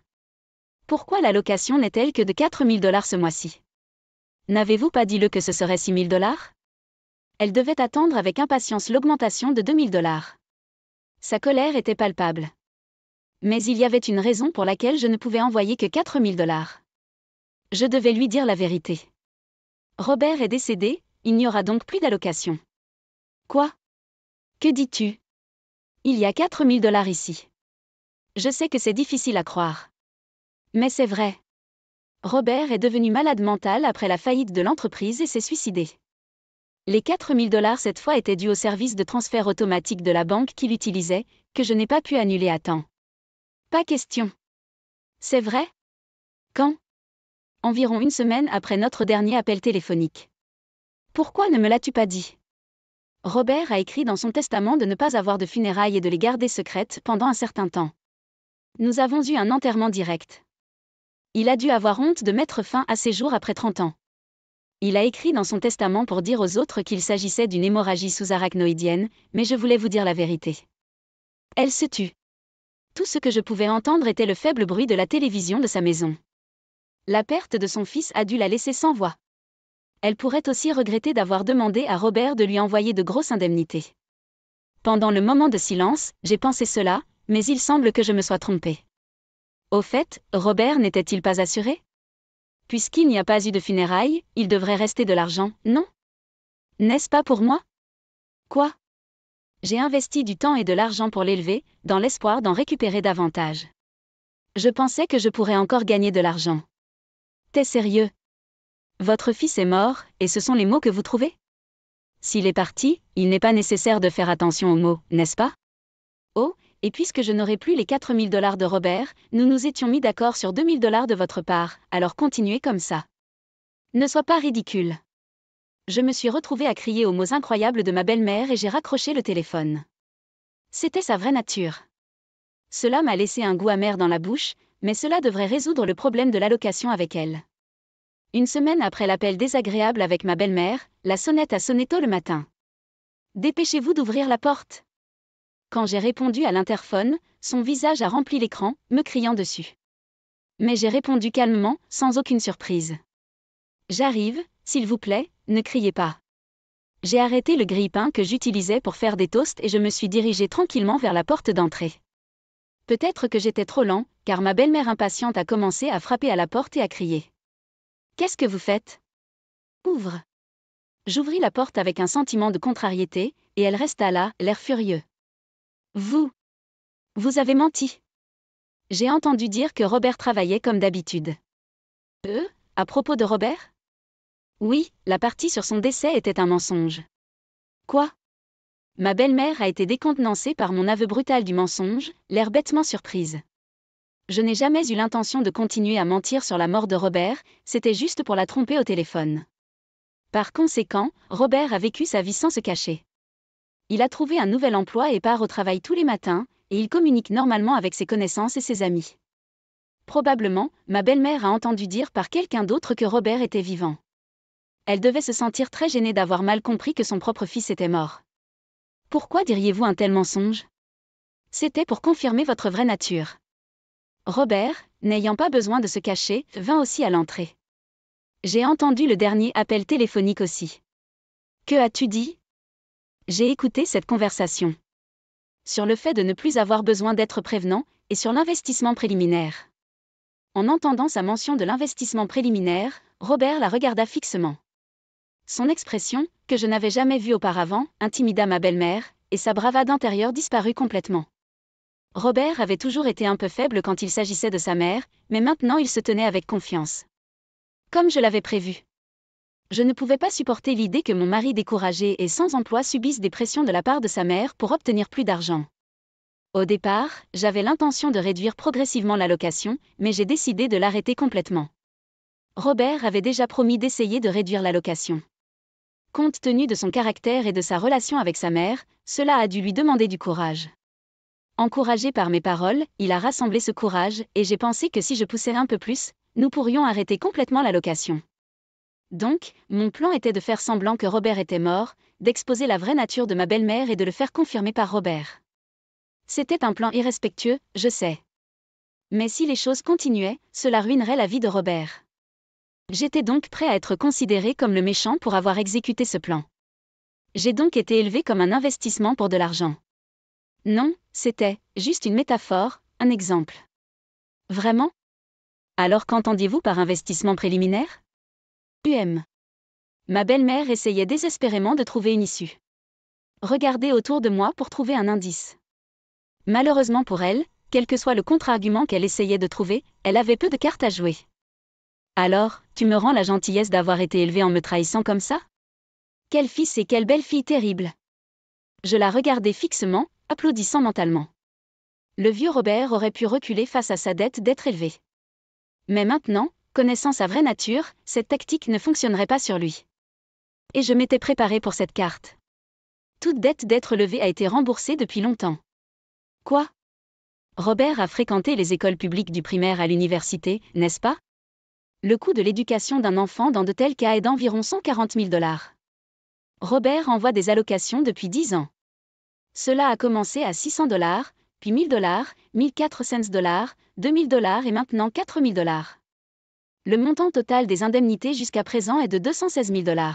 Pourquoi l'allocation n'est-elle que de 4 000 $ ce mois-ci? N'avez-vous pas dit-le que ce serait 6 000 $? Elle devait attendre avec impatience l'augmentation de 2 000 $. Sa colère était palpable. Mais il y avait une raison pour laquelle je ne pouvais envoyer que 4 000 $. Je devais lui dire la vérité. Robert est décédé, il n'y aura donc plus d'allocation. Quoi? Que dis-tu? Il y a 4 000 $ ici. Je sais que c'est difficile à croire. Mais c'est vrai. Robert est devenu malade mental après la faillite de l'entreprise et s'est suicidé. Les 4 000 $ cette fois étaient dus au service de transfert automatique de la banque qu'il utilisait, que je n'ai pas pu annuler à temps. Pas question. C'est vrai? Quand? Environ une semaine après notre dernier appel téléphonique. Pourquoi ne me l'as-tu pas dit? Robert a écrit dans son testament de ne pas avoir de funérailles et de les garder secrètes pendant un certain temps. Nous avons eu un enterrement direct. Il a dû avoir honte de mettre fin à ses jours après 30 ans. Il a écrit dans son testament pour dire aux autres qu'il s'agissait d'une hémorragie sous-arachnoïdienne, mais je voulais vous dire la vérité. Elle se tut. Tout ce que je pouvais entendre était le faible bruit de la télévision de sa maison. La perte de son fils a dû la laisser sans voix. Elle pourrait aussi regretter d'avoir demandé à Robert de lui envoyer de grosses indemnités. Pendant le moment de silence, j'ai pensé cela, mais il semble que je me sois trompée. Au fait, Robert n'était-il pas assuré? Puisqu'il n'y a pas eu de funérailles, il devrait rester de l'argent, non? N'est-ce pas pour moi? Quoi? J'ai investi du temps et de l'argent pour l'élever, dans l'espoir d'en récupérer davantage. Je pensais que je pourrais encore gagner de l'argent. T'es sérieux? Votre fils est mort, et ce sont les mots que vous trouvez? S'il est parti, il n'est pas nécessaire de faire attention aux mots, n'est-ce pas? Oh, et puisque je n'aurai plus les 4 000 $ de Robert, nous nous étions mis d'accord sur 2 000 $ de votre part, alors continuez comme ça. Ne sois pas ridicule. Je me suis retrouvée à crier aux mots incroyables de ma belle-mère et j'ai raccroché le téléphone. C'était sa vraie nature. Cela m'a laissé un goût amer dans la bouche, mais cela devrait résoudre le problème de l'allocation avec elle. Une semaine après l'appel désagréable avec ma belle-mère, la sonnette a sonné tôt le matin. Dépêchez-vous d'ouvrir la porte. Quand j'ai répondu à l'interphone, son visage a rempli l'écran, me criant dessus. Mais j'ai répondu calmement, sans aucune surprise. J'arrive, s'il vous plaît, ne criez pas. J'ai arrêté le grille-pain que j'utilisais pour faire des toasts et je me suis dirigée tranquillement vers la porte d'entrée. Peut-être que j'étais trop lent, car ma belle-mère impatiente a commencé à frapper à la porte et à crier. Qu'est-ce que vous faites? Ouvre. J'ouvris la porte avec un sentiment de contrariété, et elle resta là, l'air furieux. Vous avez menti. J'ai entendu dire que Robert travaillait comme d'habitude. À propos de Robert? Oui, la partie sur son décès était un mensonge. Quoi? Ma belle-mère a été décontenancée par mon aveu brutal du mensonge, l'air bêtement surprise. Je n'ai jamais eu l'intention de continuer à mentir sur la mort de Robert, c'était juste pour la tromper au téléphone. Par conséquent, Robert a vécu sa vie sans se cacher. Il a trouvé un nouvel emploi et part au travail tous les matins, et il communique normalement avec ses connaissances et ses amis. Probablement, ma belle-mère a entendu dire par quelqu'un d'autre que Robert était vivant. Elle devait se sentir très gênée d'avoir mal compris que son propre fils était mort. Pourquoi diriez-vous un tel mensonge? C'était pour confirmer votre vraie nature. Robert, n'ayant pas besoin de se cacher, vint aussi à l'entrée. J'ai entendu le dernier appel téléphonique aussi. Que as-tu dit? J'ai écouté cette conversation. Sur le fait de ne plus avoir besoin d'être prévenant, et sur l'investissement préliminaire. En entendant sa mention de l'investissement préliminaire, Robert la regarda fixement. Son expression, que je n'avais jamais vue auparavant, intimida ma belle-mère, et sa bravade intérieure disparut complètement. Robert avait toujours été un peu faible quand il s'agissait de sa mère, mais maintenant il se tenait avec confiance. Comme je l'avais prévu. Je ne pouvais pas supporter l'idée que mon mari découragé et sans emploi subisse des pressions de la part de sa mère pour obtenir plus d'argent. Au départ, j'avais l'intention de réduire progressivement l'allocation, mais j'ai décidé de l'arrêter complètement. Robert avait déjà promis d'essayer de réduire l'allocation. Compte tenu de son caractère et de sa relation avec sa mère, cela a dû lui demander du courage. Encouragé par mes paroles, il a rassemblé ce courage, et j'ai pensé que si je poussais un peu plus, nous pourrions arrêter complètement l'allocation. Donc, mon plan était de faire semblant que Robert était mort, d'exposer la vraie nature de ma belle-mère et de le faire confirmer par Robert. C'était un plan irrespectueux, je sais. Mais si les choses continuaient, cela ruinerait la vie de Robert. J'étais donc prêt à être considéré comme le méchant pour avoir exécuté ce plan. J'ai donc été élevé comme un investissement pour de l'argent. Non, c'était juste une métaphore, un exemple. Vraiment? Alors qu'entendiez-vous par investissement préliminaire? Ma belle-mère essayait désespérément de trouver une issue. Regardez autour de moi pour trouver un indice. Malheureusement pour elle, quel que soit le contre-argument qu'elle essayait de trouver, elle avait peu de cartes à jouer. Alors, tu me rends la gentillesse d'avoir été élevée en me trahissant comme ça? Quel fils et quelle belle-fille terrible! Je la regardais fixement, applaudissant mentalement. Le vieux Robert aurait pu reculer face à sa dette d'être élevé. Mais maintenant, connaissant sa vraie nature, cette tactique ne fonctionnerait pas sur lui. Et je m'étais préparé pour cette carte. Toute dette d'être levée a été remboursée depuis longtemps. Quoi? Robert a fréquenté les écoles publiques du primaire à l'université, n'est-ce pas? Le coût de l'éducation d'un enfant dans de tels cas est d'environ 140 000 $. Robert envoie des allocations depuis 10 ans. Cela a commencé à 600 $, puis 1 000 $, 1400 $, 2 000 $ et maintenant 4 000 $. Le montant total des indemnités jusqu'à présent est de 216 000 $.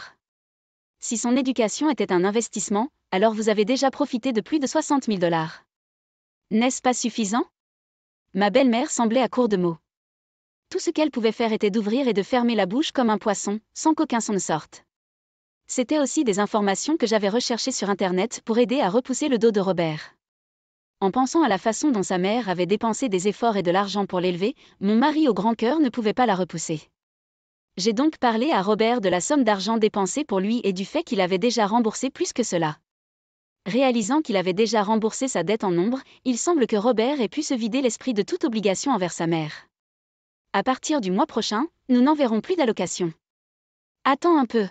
Si son éducation était un investissement, alors vous avez déjà profité de plus de 60 000 $. N'est-ce pas suffisant? Ma belle-mère semblait à court de mots. Tout ce qu'elle pouvait faire était d'ouvrir et de fermer la bouche comme un poisson, sans qu'aucun son ne sorte. C'était aussi des informations que j'avais recherchées sur Internet pour aider à repousser le dos de Robert. En pensant à la façon dont sa mère avait dépensé des efforts et de l'argent pour l'élever, mon mari au grand cœur ne pouvait pas la repousser. J'ai donc parlé à Robert de la somme d'argent dépensée pour lui et du fait qu'il avait déjà remboursé plus que cela. Réalisant qu'il avait déjà remboursé sa dette en nombre, il semble que Robert ait pu se vider l'esprit de toute obligation envers sa mère. À partir du mois prochain, nous n'enverrons plus d'allocation. Attends un peu.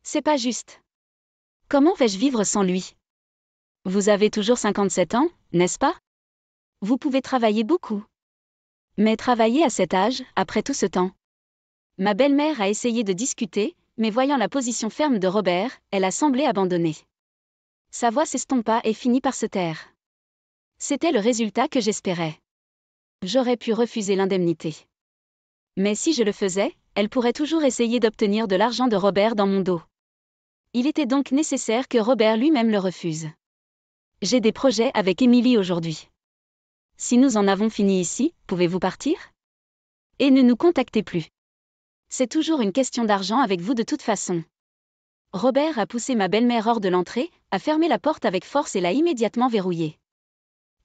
C'est pas juste. Comment vais-je vivre sans lui? Vous avez toujours 57 ans, n'est-ce pas? Vous pouvez travailler beaucoup. Mais travailler à cet âge, après tout ce temps? Ma belle-mère a essayé de discuter, mais voyant la position ferme de Robert, elle a semblé abandonner. Sa voix s'estompa et finit par se taire. C'était le résultat que j'espérais. J'aurais pu refuser l'indemnité. Mais si je le faisais, elle pourrait toujours essayer d'obtenir de l'argent de Robert dans mon dos. Il était donc nécessaire que Robert lui-même le refuse. J'ai des projets avec Émilie aujourd'hui. Si nous en avons fini ici, pouvez-vous partir? Et ne nous contactez plus. C'est toujours une question d'argent avec vous de toute façon. Robert a poussé ma belle-mère hors de l'entrée, a fermé la porte avec force et l'a immédiatement verrouillée.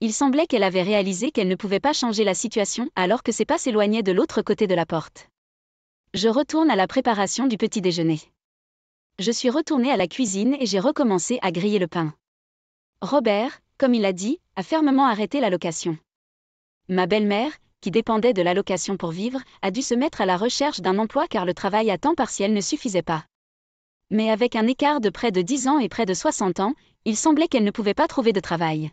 Il semblait qu'elle avait réalisé qu'elle ne pouvait pas changer la situation alors que ses pas s'éloignaient de l'autre côté de la porte. Je retourne à la préparation du petit déjeuner. Je suis retournée à la cuisine et j'ai recommencé à griller le pain. Robert, comme il a dit, a fermement arrêté l'allocation. Ma belle-mère, qui dépendait de l'allocation pour vivre, a dû se mettre à la recherche d'un emploi car le travail à temps partiel ne suffisait pas. Mais avec un écart de près de 10 ans et près de 60 ans, il semblait qu'elle ne pouvait pas trouver de travail.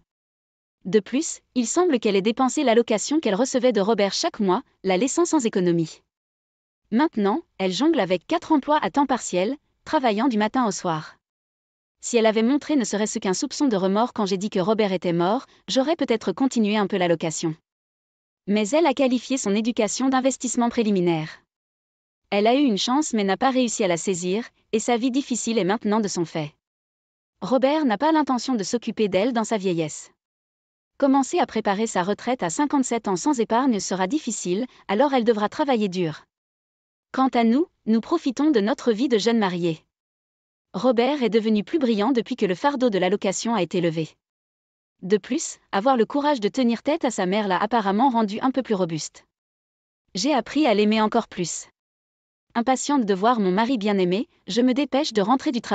De plus, il semble qu'elle ait dépensé l'allocation qu'elle recevait de Robert chaque mois, la laissant sans économie. Maintenant, elle jongle avec 4 emplois à temps partiel, travaillant du matin au soir. Si elle avait montré ne serait-ce qu'un soupçon de remords quand j'ai dit que Robert était mort, j'aurais peut-être continué un peu l'allocation. Mais elle a qualifié son éducation d'investissement préliminaire. Elle a eu une chance mais n'a pas réussi à la saisir, et sa vie difficile est maintenant de son fait. Robert n'a pas l'intention de s'occuper d'elle dans sa vieillesse. Commencer à préparer sa retraite à 57 ans sans épargne sera difficile, alors elle devra travailler dur. Quant à nous, nous profitons de notre vie de jeunes mariés. Robert est devenu plus brillant depuis que le fardeau de l'allocation a été levé. De plus, avoir le courage de tenir tête à sa mère l'a apparemment rendu un peu plus robuste. J'ai appris à l'aimer encore plus. Impatiente de voir mon mari bien-aimé, je me dépêche de rentrer du travail.